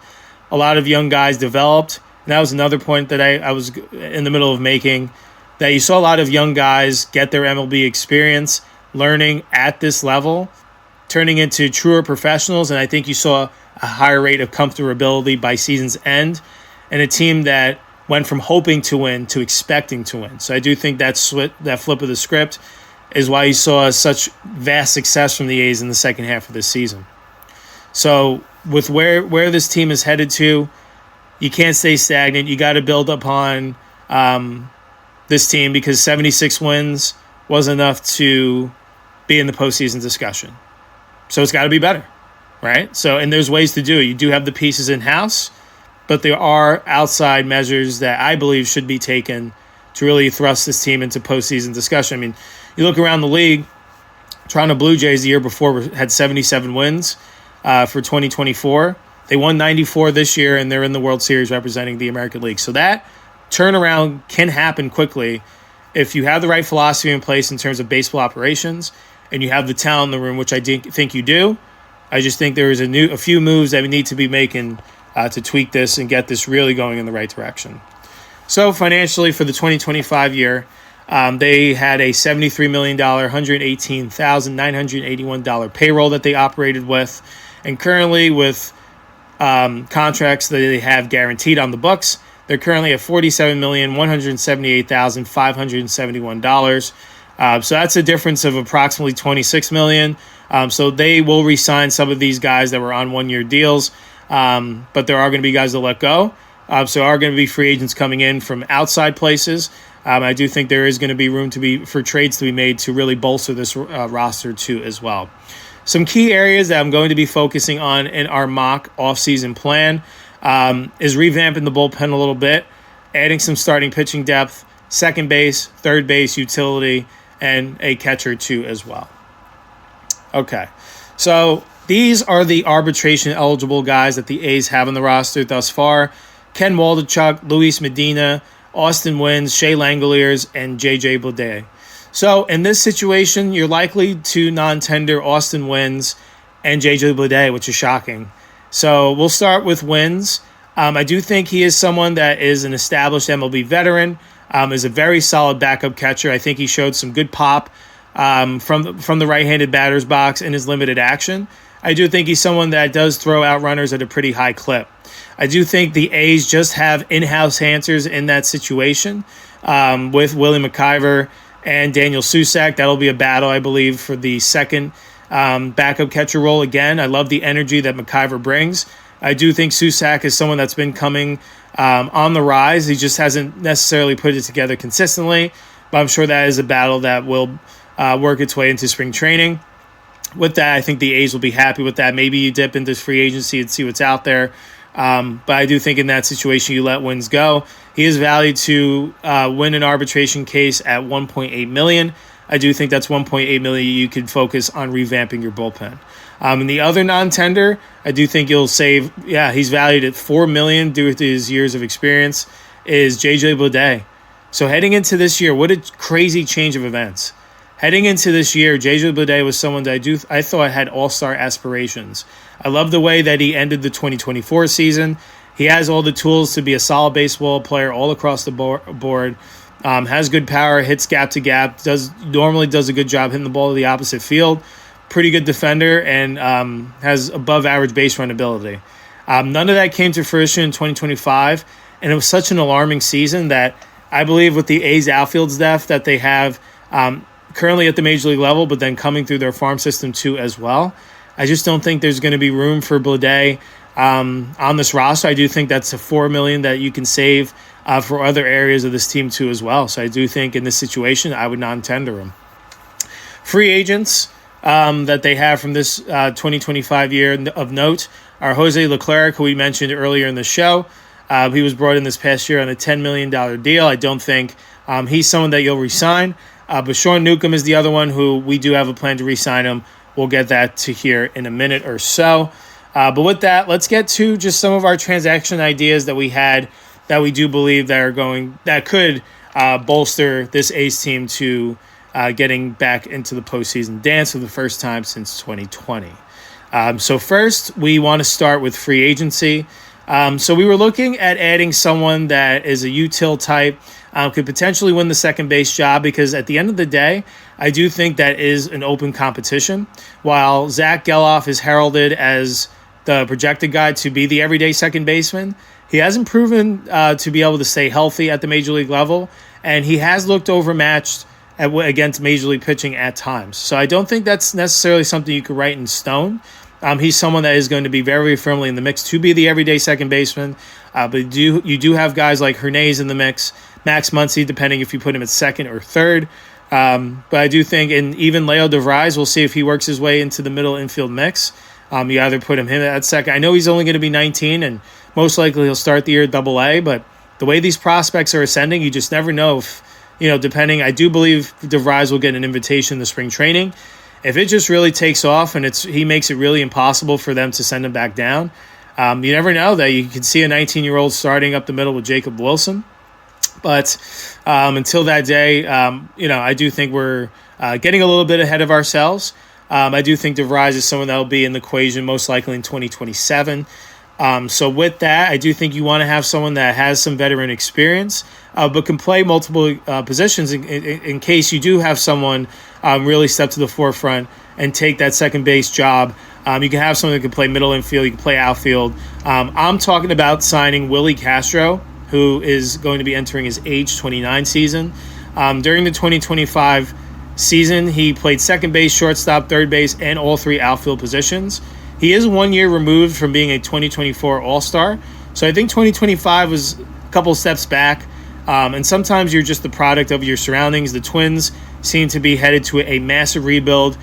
A lot of young guys developed. And that was another point that I was in the middle of making, that you saw a lot of young guys get their MLB experience, learning at this level, turning into truer professionals. And I think you saw a higher rate of comfortability by season's end, and a team that went from hoping to win to expecting to win. So I do think that flip of the script is why you saw such vast success from the A's in the second half of this season. So with where this team is headed to, you can't stay stagnant. You got to build upon this team, because 76 wins was enough to be in the postseason discussion. So it's got to be better, right? So, and there's ways to do it. You do have the pieces in-house, but there are outside measures that I believe should be taken to really thrust this team into postseason discussion. I mean, you look around the league, Toronto Blue Jays the year before had 77 wins for 2024. They won 94 this year, and they're in the World Series representing the American League. So that turnaround can happen quickly if you have the right philosophy in place in terms of baseball operations and you have the talent in the room, which I think you do. I just think there is a few moves that we need to be making to tweak this and get this really going in the right direction. So financially for the 2025 year, they had a $73 million, $118,981 payroll that they operated with. And currently with contracts that they have guaranteed on the books, they're currently at $47,178,571. So that's a difference of approximately $26 million. So they will re-sign some of these guys that were on one-year deals, but there are going to be guys that let go. So there are going to be free agents coming in from outside places. I do think there is going to be room for trades to be made to really bolster this roster too as well. Some key areas that I'm going to be focusing on in our mock offseason plan is revamping the bullpen a little bit, adding some starting pitching depth, second base, third base, utility, and a catcher too as well. Okay, so these are the arbitration-eligible guys that the A's have on the roster thus far. Ken Waldichuk, Luis Medina, Austin Wynns, Shea Langoliers, and J.J. Bleday. So in this situation, you're likely to non-tender Austin Wynns and J.J. Bleday, which is shocking. So we'll start with Wynns. I do think he is someone that is an established MLB veteran, is a very solid backup catcher. I think he showed some good pop from the right-handed batter's box in his limited action. I do think he's someone that does throw out runners at a pretty high clip. I do think the A's just have in-house answers in that situation with Willie McIver and Daniel Susac. That'll be a battle, I believe, for the second backup catcher role again. I love the energy that McIver brings. I do think Susac is someone that's been coming on the rise. He just hasn't necessarily put it together consistently, but I'm sure that is a battle that will work its way into spring training. With that, I think the A's will be happy with that. Maybe you dip into free agency and see what's out there. But I do think in that situation, you let Wins go. He is valued to win an arbitration case at $1.8 million. I do think that's $1.8 million you could focus on revamping your bullpen. And the other non-tender, I do think you'll save. Yeah, he's valued at $4 million due to his years of experience. Is JJ Bleday. So heading into this year, what a crazy change of events. Heading into this year, JJ Bleday was someone that I thought had all-star aspirations. I love the way that he ended the 2024 season. He has all the tools to be a solid baseball player all across the board. Has good power, hits gap to gap, normally does a good job hitting the ball to the opposite field. Pretty good defender, and has above average base run ability. None of that came to fruition in 2025, and it was such an alarming season that I believe with the A's outfield depth that they have currently at the major league level, but then coming through their farm system too as well, I just don't think there's going to be room for Bleday on this roster. I do think that's a $4 million that you can save for other areas of this team too as well. So I do think in this situation, I would non-tender him. Free agents that they have from this 2025 year of note are Jose Leclerc, who we mentioned earlier in the show. He was brought in this past year on a $10 million deal. I don't think he's someone that you'll re-sign. But Sean Newcomb is the other one who we do have a plan to re-sign him. We'll get that to here in a minute or so. But with that, let's get to just some of our transaction ideas that we had that we do believe that could bolster this A's team to getting back into the postseason dance for the first time since 2020. So first, we want to start with free agency. So we were looking at adding someone that is a util type, could potentially win the second base job, because at the end of the day, I do think that is an open competition. While Zach Geloff is heralded as the projected guy to be the everyday second baseman, he hasn't proven to be able to stay healthy at the major league level, and he has looked overmatched against major league pitching at times. So I don't think that's necessarily something you could write in stone. He's someone that is going to be very firmly in the mix to be the everyday second baseman. But you do have guys like Hernandez in the mix, Max Muncy, depending if you put him at second or third. But I do think, and even Leo DeVries, we'll see if he works his way into the middle infield mix. You either put him at second. I know he's only going to be 19, and most likely he'll start the year at AA. But the way these prospects are ascending, you just never know if, depending. I do believe DeVries will get an invitation to spring training. If it just really takes off and he makes it really impossible for them to send him back down, you never know that you can see a 19-year-old starting up the middle with Jacob Wilson. But until that day, I do think we're getting a little bit ahead of ourselves. I do think DeVries is someone that will be in the equation most likely in 2027. So with that, I do think you want to have someone that has some veteran experience, but can play multiple positions in case you do have someone really step to the forefront and take that second base job. You can have someone that can play middle infield, you can play outfield. I'm talking about signing Willie Castro, who is going to be entering his age 29 season. During the 2025 season, he played second base, shortstop, third base, and all three outfield positions. He is 1 year removed from being a 2024 All-Star. So I think 2025 was a couple steps back. And sometimes you're just the product of your surroundings. The Twins seem to be headed to a massive rebuild.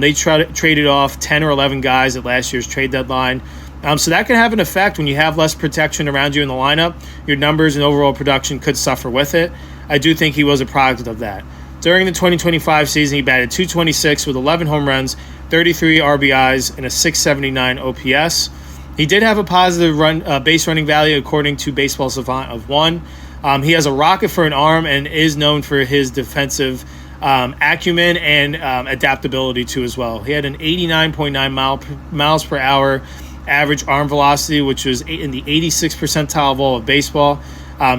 They traded off 10 or 11 guys at last year's trade deadline. So that can have an effect when you have less protection around you in the lineup. Your numbers and overall production could suffer with it. I do think he was a product of that. During the 2025 season, he batted .226 with 11 home runs, 33 RBIs, and a .679 OPS. He did have a positive base running value according to Baseball Savant of 1. He has a rocket for an arm and is known for his defensive acumen and adaptability too as well. He had an 89.9 miles per hour average arm velocity, which was in the 86th percentile of all of baseball.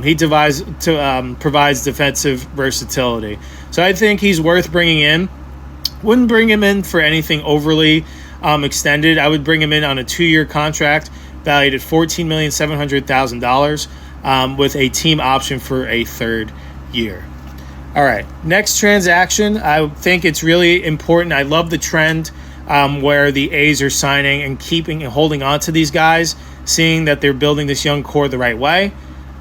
He provides defensive versatility. So I think he's worth bringing in. Wouldn't bring him in for anything overly extended. I would bring him in on a 2-year contract valued at $14,700,000 with a team option for a third year. All right, next transaction. I think it's really important. I love the trend where the A's are signing and keeping and holding on to these guys, seeing that they're building this young core the right way.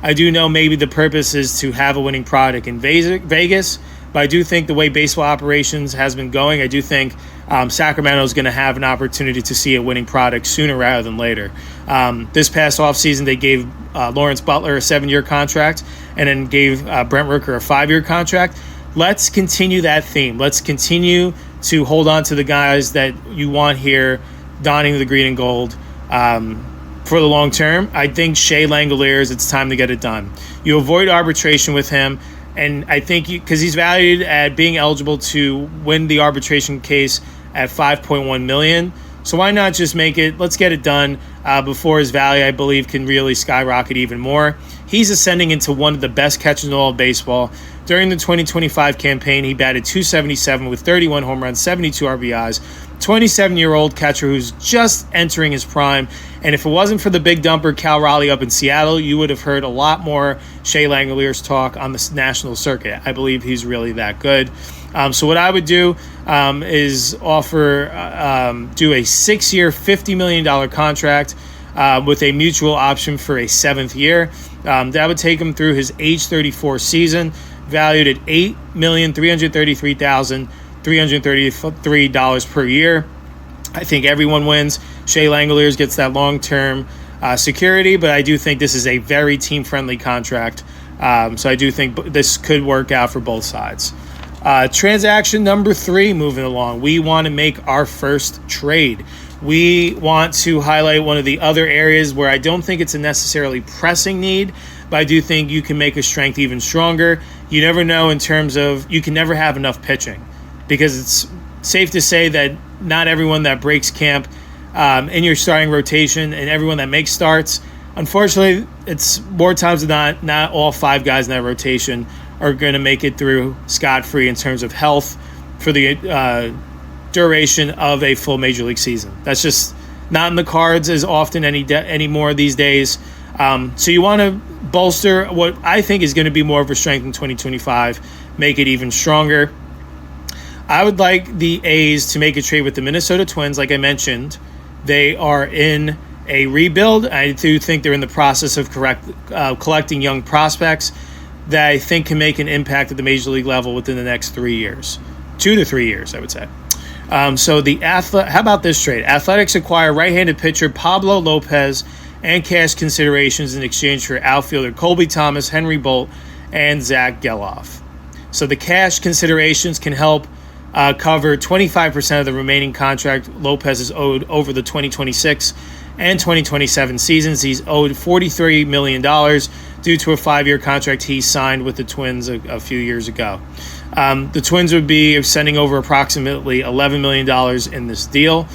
I do know maybe the purpose is to have a winning product in Vegas, but I do think the way baseball operations has been going, I do think Sacramento is going to have an opportunity to see a winning product sooner rather than later. This past offseason, they gave Lawrence Butler a 7-year contract and then gave Brent Rooker a 5-year contract. Let's continue that theme. Let's continue to hold on to the guys that you want here, donning the green and gold for the long term. I think Shea Langoliers, it's time to get it done. You avoid arbitration with him. And I think because he's valued at being eligible to win the arbitration case at $5.1 million. So why not just make it, let's get it done before his value, I believe, can really skyrocket even more. He's ascending into one of the best catchers in all of baseball. During the 2025 campaign, he batted .277 with 31 home runs, 72 RBIs, 27-year-old catcher who's just entering his prime. And if it wasn't for the big dumper Cal Raleigh up in Seattle, you would have heard a lot more Shea Langoliers talk on the national circuit. I believe he's really that good. So what I would do is do a 6-year, $50 million contract with a mutual option for a 7th year. That would take him through his age 34 season, valued at $8,333,333 per year. I think everyone wins. Shea Langoliers gets that long-term security, but I do think this is a very team-friendly contract. So I do think this could work out for both sides. Transaction number 3, moving along. We want to make our first trade. We want to highlight one of the other areas where I don't think it's a necessarily pressing need, but I do think you can make a strength even stronger. You never know in terms of you can never have enough pitching, because it's safe to say that not everyone that breaks camp in your starting rotation and everyone that makes starts, unfortunately, it's more times than not all 5 guys in that rotation are going to make it through scot-free in terms of health for the duration of a full major league season. That's just not in the cards as often anymore these days. So you want to bolster what I think is going to be more of a strength in 2025, make it even stronger. I would like the A's to make a trade with the Minnesota Twins. Like I mentioned, they are in a rebuild. I do think they're in the process of collecting young prospects that I think can make an impact at the major league level within the next 3 years. 2 to 3 years, I would say. How about this trade? Athletics acquire right-handed pitcher Pablo Lopez and cash considerations in exchange for outfielder Colby Thomas, Henry Bolt, and Zach Geloff. So the cash considerations can help cover 25% of the remaining contract Lopez is owed over the 2026 and 2027 seasons. He's owed $43 million due to a 5-year contract he signed with the Twins a few years ago. The Twins would be sending over approximately $11 million in this deal.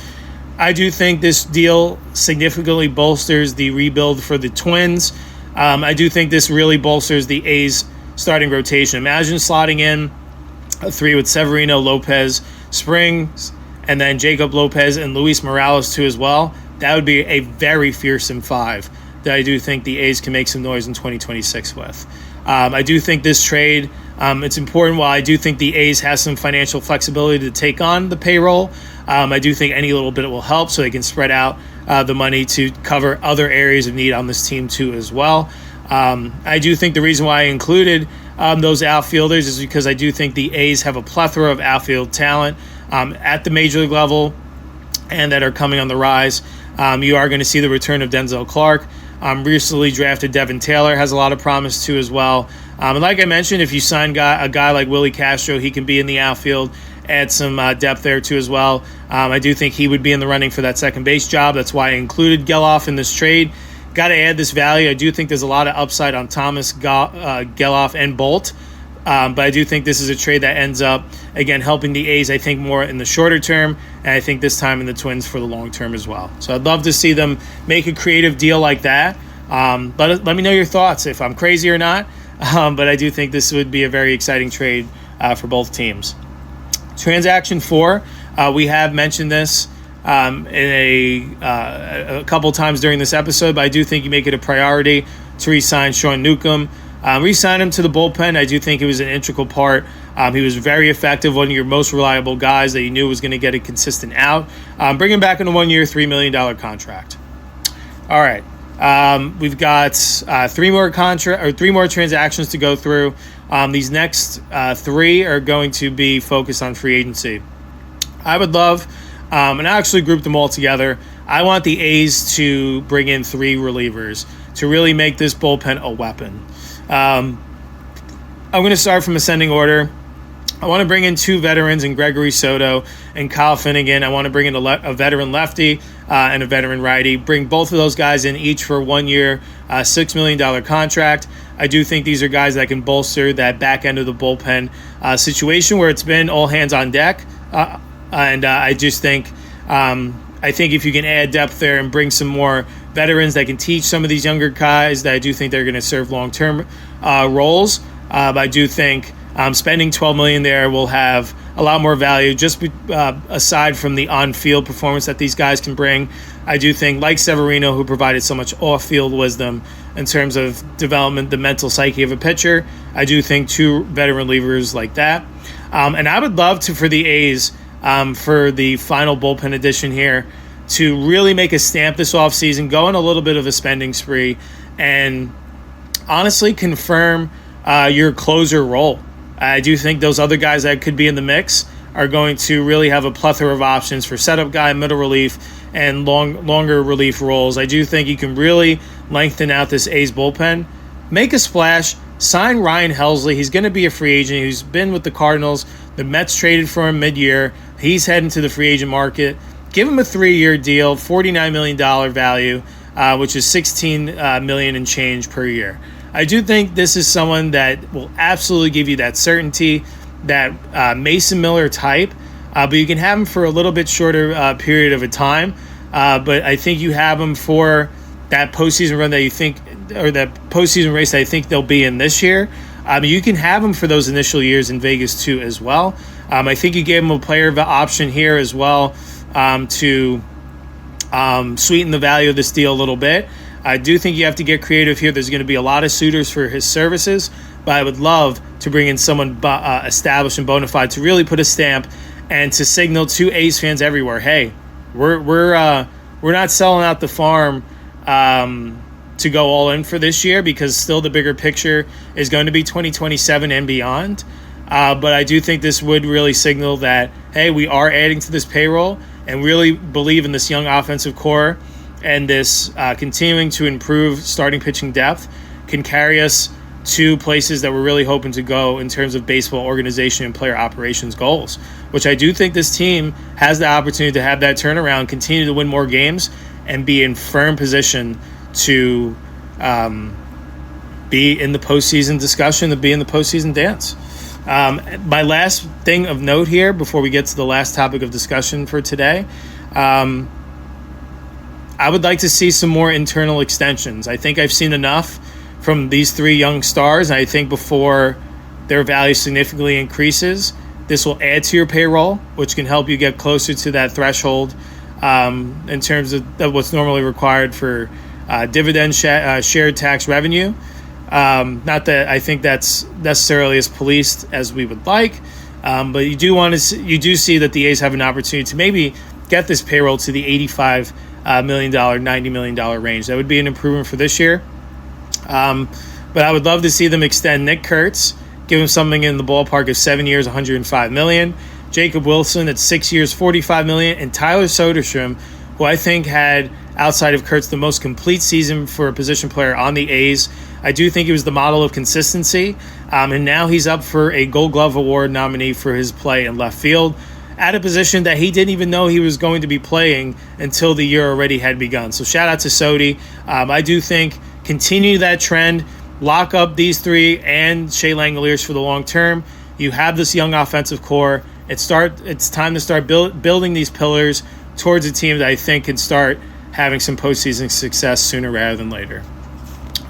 I do think this deal significantly bolsters the rebuild for the Twins. I do think this really bolsters the A's starting rotation. Imagine slotting in a 3 with Severino, Lopez, Springs, and then Jacob Lopez and Luis Morales too as well. That would be a very fearsome 5 that I do think the A's can make some noise in 2026 with. I do think this trade, it's important. While I do think the A's has some financial flexibility to take on the payroll, I do think any little bit will help so they can spread out the money to cover other areas of need on this team too as well. I do think the reason why I included those outfielders is because I do think the A's have a plethora of outfield talent at the major league level and that are coming on the rise. You are going to see the return of Denzel Clark. Recently drafted Devin Taylor has a lot of promise too as well. And like I mentioned, if you sign a guy like Willie Castro, he can be in the outfield, add some depth there too as well. I do think he would be in the running for that second base job. That's why I included Geloff in this trade. Got to add this value. I do think there's a lot of upside on Thomas, Geloff, and Bolt. But I do think this is a trade that ends up, again, helping the A's, I think, more in the shorter term, and I think this time in the Twins for the long term as well. So I'd love to see them make a creative deal like that. But let me know your thoughts, if I'm crazy or not. But I do think this would be a very exciting trade for both teams. Transaction 4, we have mentioned this a couple times during this episode, but I do think you make it a priority to re-sign Sean Newcomb. Re-sign him to the bullpen. I do think it was an integral part. He was very effective, one of your most reliable guys that you knew was going to get a consistent out. Bring him back in a 1-year, $3 million contract. All right. We've got three more transactions to go through. These next three are going to be focused on free agency. I would love, and I actually grouped them all together. I want the A's to bring in 3 relievers to really make this bullpen a weapon. I'm going to start from ascending order. I want to bring in 2 veterans in Gregory Soto and Kyle Finnegan. I want to bring in a veteran lefty and a veteran righty. Bring both of those guys in each for 1 year, $6 million contract. I do think these are guys that can bolster that back end of the bullpen situation where it's been all hands on deck. And I just think if you can add depth there and bring some more veterans that can teach some of these younger guys, that I do think they're going to serve long-term roles. I do think spending $12 million there will have a lot more value. Just aside from the on-field performance that these guys can bring, I do think, like Severino, who provided so much off-field wisdom in terms of development, the mental psyche of a pitcher, I do think 2 veteran relievers like that. And I would love to, for the A's, for the final bullpen edition here, to really make a stamp this offseason, go on a little bit of a spending spree, and honestly confirm your closer role. I do think those other guys that could be in the mix are going to really have a plethora of options for setup guy, middle relief, and longer relief roles. I do think you can really lengthen out this A's bullpen, make a splash, sign Ryan Helsley. He's going to be a free agent. He's been with the Cardinals. The Mets traded for him mid-year. He's heading to the free agent market. Give him a 3-year deal, $49 million value, which is $16 million and change per year. I do think this is someone that will absolutely give you that certainty, that Mason Miller type, but you can have him for a little bit shorter period of a time. But I think you have him for that postseason run that you think, or that postseason race that I think they'll be in this year. You can have him for those initial years in Vegas too as well. I think you gave him a player option here as well to sweeten the value of this deal a little bit. I do think you have to get creative here. There's going to be a lot of suitors for his services, but I would love to bring in someone established and bona fide to really put a stamp and to signal to A's fans everywhere, hey, we're not selling out the farm to go all in for this year, because still the bigger picture is going to be 2027 and beyond. But I do think this would really signal that, hey, we are adding to this payroll and really believe in this young offensive core, and this continuing to improve starting pitching depth can carry us to places that we're really hoping to go in terms of baseball organization and player operations goals, which I do think this team has the opportunity to have that turnaround, continue to win more games, and be in firm position to be in the postseason discussion, to be in the postseason dance. My last thing of note here before we get to the last topic of discussion for today, I would like to see some more internal extensions. I think I've seen enough from these 3 young stars, and I think before their value significantly increases, this will add to your payroll, which can help you get closer to that threshold in terms of what's normally required for dividend shared tax revenue. Not that I think that's necessarily as policed as we would like, but you do see that the A's have an opportunity to maybe get this payroll to the $85 million, $90 million range. That would be an improvement for this year. But I would love to see them extend Nick Kurtz, give him something in the ballpark of 7 years, $105 million. Jacob Wilson at 6 years, $45 million, and Tyler Soderstrom, who I think had, outside of Kurtz, the most complete season for a position player on the A's. I do think he was the model of consistency, and now he's up for a Gold Glove Award nominee for his play in left field, at a position that he didn't even know he was going to be playing until the year already had begun. So shout out to Sodi. I do think continue that trend, lock up these 3 and Shea Langoliers for the long term. You have this young offensive core. It's time to start building these pillars towards a team that I think can start having some postseason success sooner rather than later.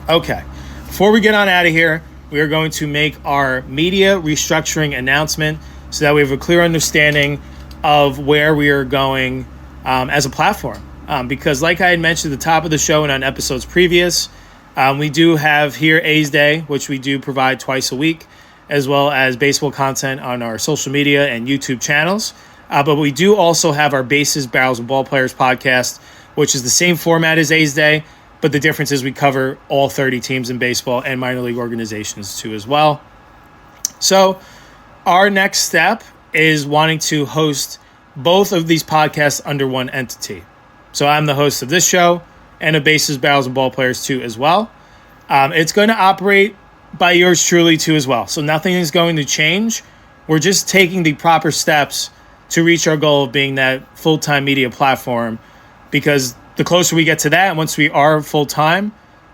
Okay, before we get on out of here, we are going to make our media restructuring announcement so that we have a clear understanding of where we are going as a platform. Because like I had mentioned at the top of the show and on episodes previous, we do have here A's Day, which we do provide twice a week, as well as baseball content on our social media and YouTube channels. But we do also have our Bases, Barrels, and Ball Players podcast, which is the same format as A's Day, but the difference is we cover all 30 teams in baseball and minor league organizations too as well. So our next step is wanting to host both of these podcasts under one entity. So I'm the host of this show and of Bases, Barrels, and Ball Players too as well. It's going to operate by yours truly too as well. So nothing is going to change. We're just taking the proper steps to reach our goal of being that full-time media platform, because the closer we get to that, once we are full-time,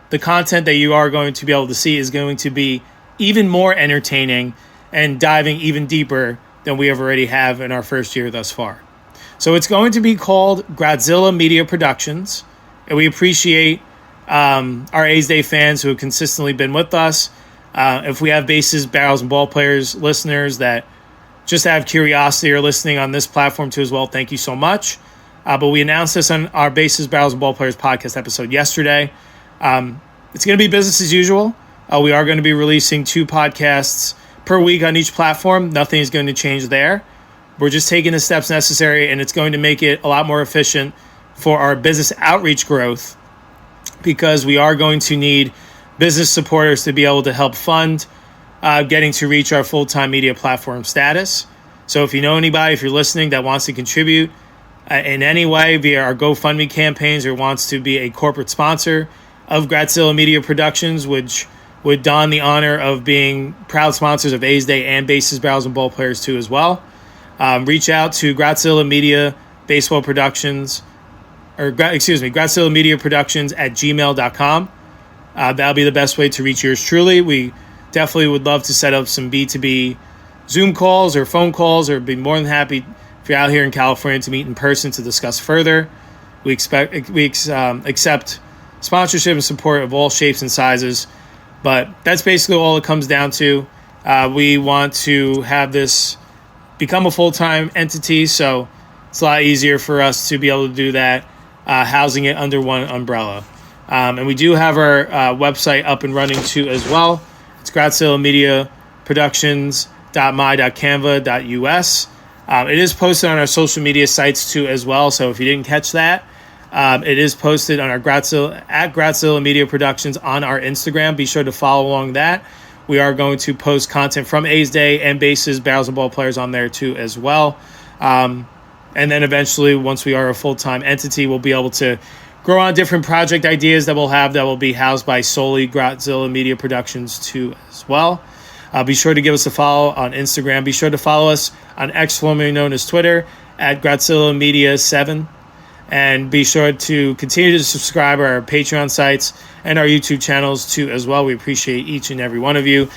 the content that you are going to be able to see is going to be even more entertaining and diving even deeper than we already have in our first year thus far. So it's going to be called Gratzilla Media Productions, and we appreciate our A's Day fans who have consistently been with us. If we have Bases, Barrels, and Ball Players listeners that just out of curiosity are listening on this platform too as well, thank you so much. But we announced this on our Bases, Barrels, and Ball Players podcast episode yesterday. It's going to be business as usual. We are going to be releasing 2 podcasts per week on each platform. Nothing is going to change there. We're just taking the steps necessary, and it's going to make it a lot more efficient for our business outreach growth, because we are going to need business supporters to be able to help fund getting to reach our full-time media platform status. So if you know anybody, if you're listening, that wants to contribute in any way via our GoFundMe campaigns or wants to be a corporate sponsor of Gratzilla Media Productions, which would don the honor of being proud sponsors of A's Day and Bases, Barrels, and Ball Players too as well, reach out to Gratzilla Media Baseball Productions, Gratzilla Media Productions at gmail.com. That'll be the best way to reach yours truly. We definitely would love to set up some B2B Zoom calls or phone calls, or be more than happy if you're out here in California to meet in person to discuss further. We accept sponsorship and support of all shapes and sizes, but that's basically all it comes down to. We want to have this become a full-time entity, so it's a lot easier for us to be able to do that, housing it under one umbrella. And we do have our website up and running too as well. It's Gratzilla Media Productions.my.canva.us. It is posted on our social media sites too as well. So if you didn't catch that, it is posted on our Gratzilla Media Productions on our Instagram. Be sure to follow along that. We are going to post content from A's Day and Bases, Barrels, and Ball Players on there too as well. And then eventually, once we are a full-time entity, we'll be able to grow on different project ideas that we'll have that will be housed by solely Gratzilla Media Productions too as well. Be sure to give us a follow on Instagram. Be sure to follow us on X, formerly known as Twitter, at Gratzilla Media 7. And be sure to continue to subscribe to our Patreon sites and our YouTube channels too as well. We appreciate each and every one of you.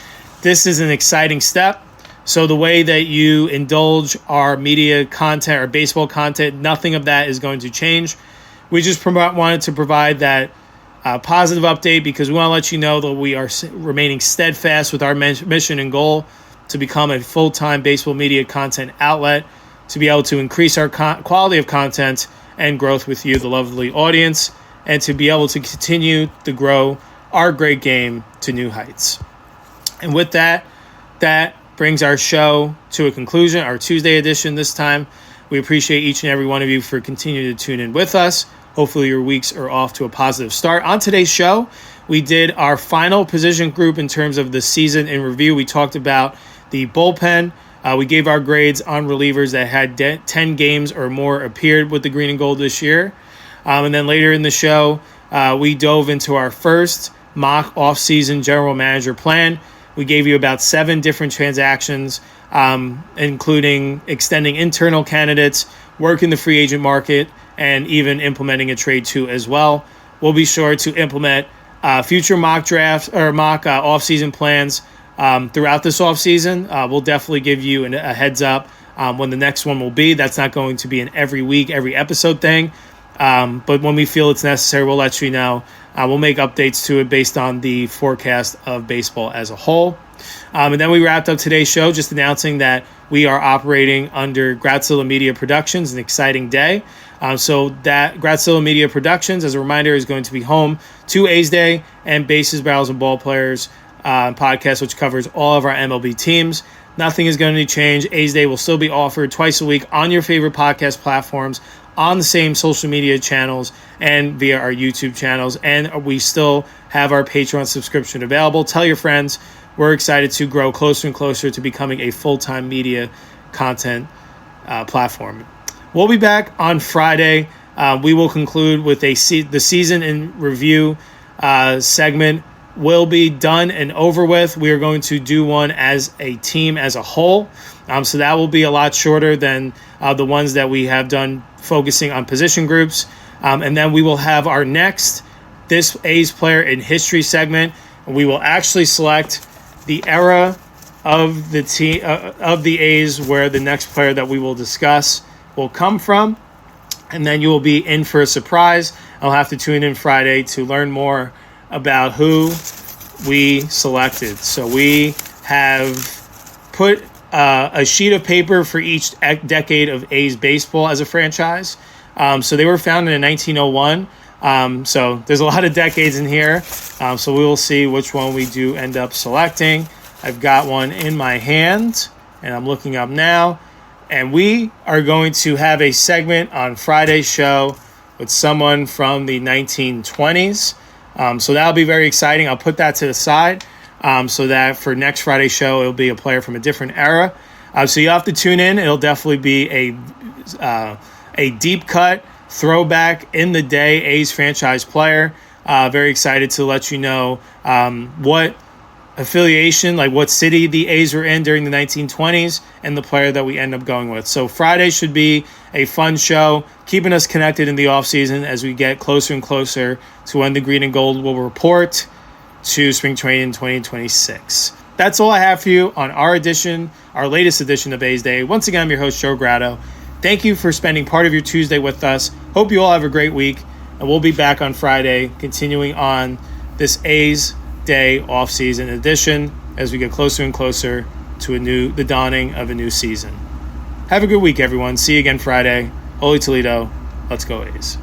This is an exciting step. So the way that you indulge our media content or baseball content, nothing of that is going to change. We just wanted to provide that positive update because we want to let you know that we are remaining steadfast with our mission and goal to become a full-time baseball media content outlet, to be able to increase our quality of content and growth with you, the lovely audience, and to be able to continue to grow our great game to new heights. And with that, that brings our show to a conclusion, our Tuesday edition this time. We appreciate each and every one of you for continuing to tune in with us. Hopefully your weeks are off to a positive start. On today's show, we did our final position group in terms of the season in review. We talked about the bullpen. We gave our grades on relievers that had 10 games or more appeared with the green and gold this year. And then later in the show, we dove into our first mock offseason general manager plan. We gave you about 7 different transactions, including extending internal candidates, working the free agent market, and even implementing a trade too as well. We'll be sure to implement future mock drafts or mock offseason plans throughout this offseason. We'll definitely give you a heads up when the next one will be. That's not going to be an every week, every episode thing. But when we feel it's necessary, we'll let you know. We'll make updates to it based on the forecast of baseball as a whole. And then we wrapped up today's show just announcing that we are operating under Gratzilla Media Productions, an exciting day. So that Gratzilla Media Productions, as a reminder, is going to be home to A's Day and Bases, Barrels, and Ball Players podcast, which covers all of our MLB teams. Nothing is going to change. A's Day will still be offered twice a week on your favorite podcast platforms, on the same social media channels, and via our YouTube channels. And we still have our Patreon subscription available. Tell your friends. We're excited to grow closer and closer to becoming a full-time media content platform. We'll be back on Friday. We will conclude with the season in review segment. Will be done and over with. We are going to do one as a team as a whole. So that will be a lot shorter than the ones that we have done focusing on position groups. And then we will have our next This A's Player in History segment. We will actually select the era of the team of the A's where the next player that we will discuss will come from. And then you will be in for a surprise. I'll have to tune in Friday to learn more about who we selected. So we have put a sheet of paper for each decade of A's baseball as a franchise. So they were founded in 1901. So there's a lot of decades in here. So we will see which one we do end up selecting. I've got one in my hand, and I'm looking up now. And we are going to have a segment on Friday's show with someone from the 1920s. So that'll be very exciting. I'll put that to the side so that for next Friday's show, it'll be a player from a different era. So you have to tune in. It'll definitely be a deep cut throwback in the day A's franchise player. Very excited to let you know what affiliation, like what city the A's were in during the 1920s and the player that we end up going with. So Friday should be a fun show, keeping us connected in the offseason as we get closer and closer to when the green and gold will report to spring training 2026. That's all I have for you on our latest edition of A's Day. Once again, I'm your host, Joe Grado. Thank you for spending part of your Tuesday with us. Hope you all have a great week, and we'll be back on Friday, continuing on this A's Day off-season edition as we get closer and closer to the dawning of a new season. Have a good week, everyone. See you again Friday. Holy Toledo. Let's go A's.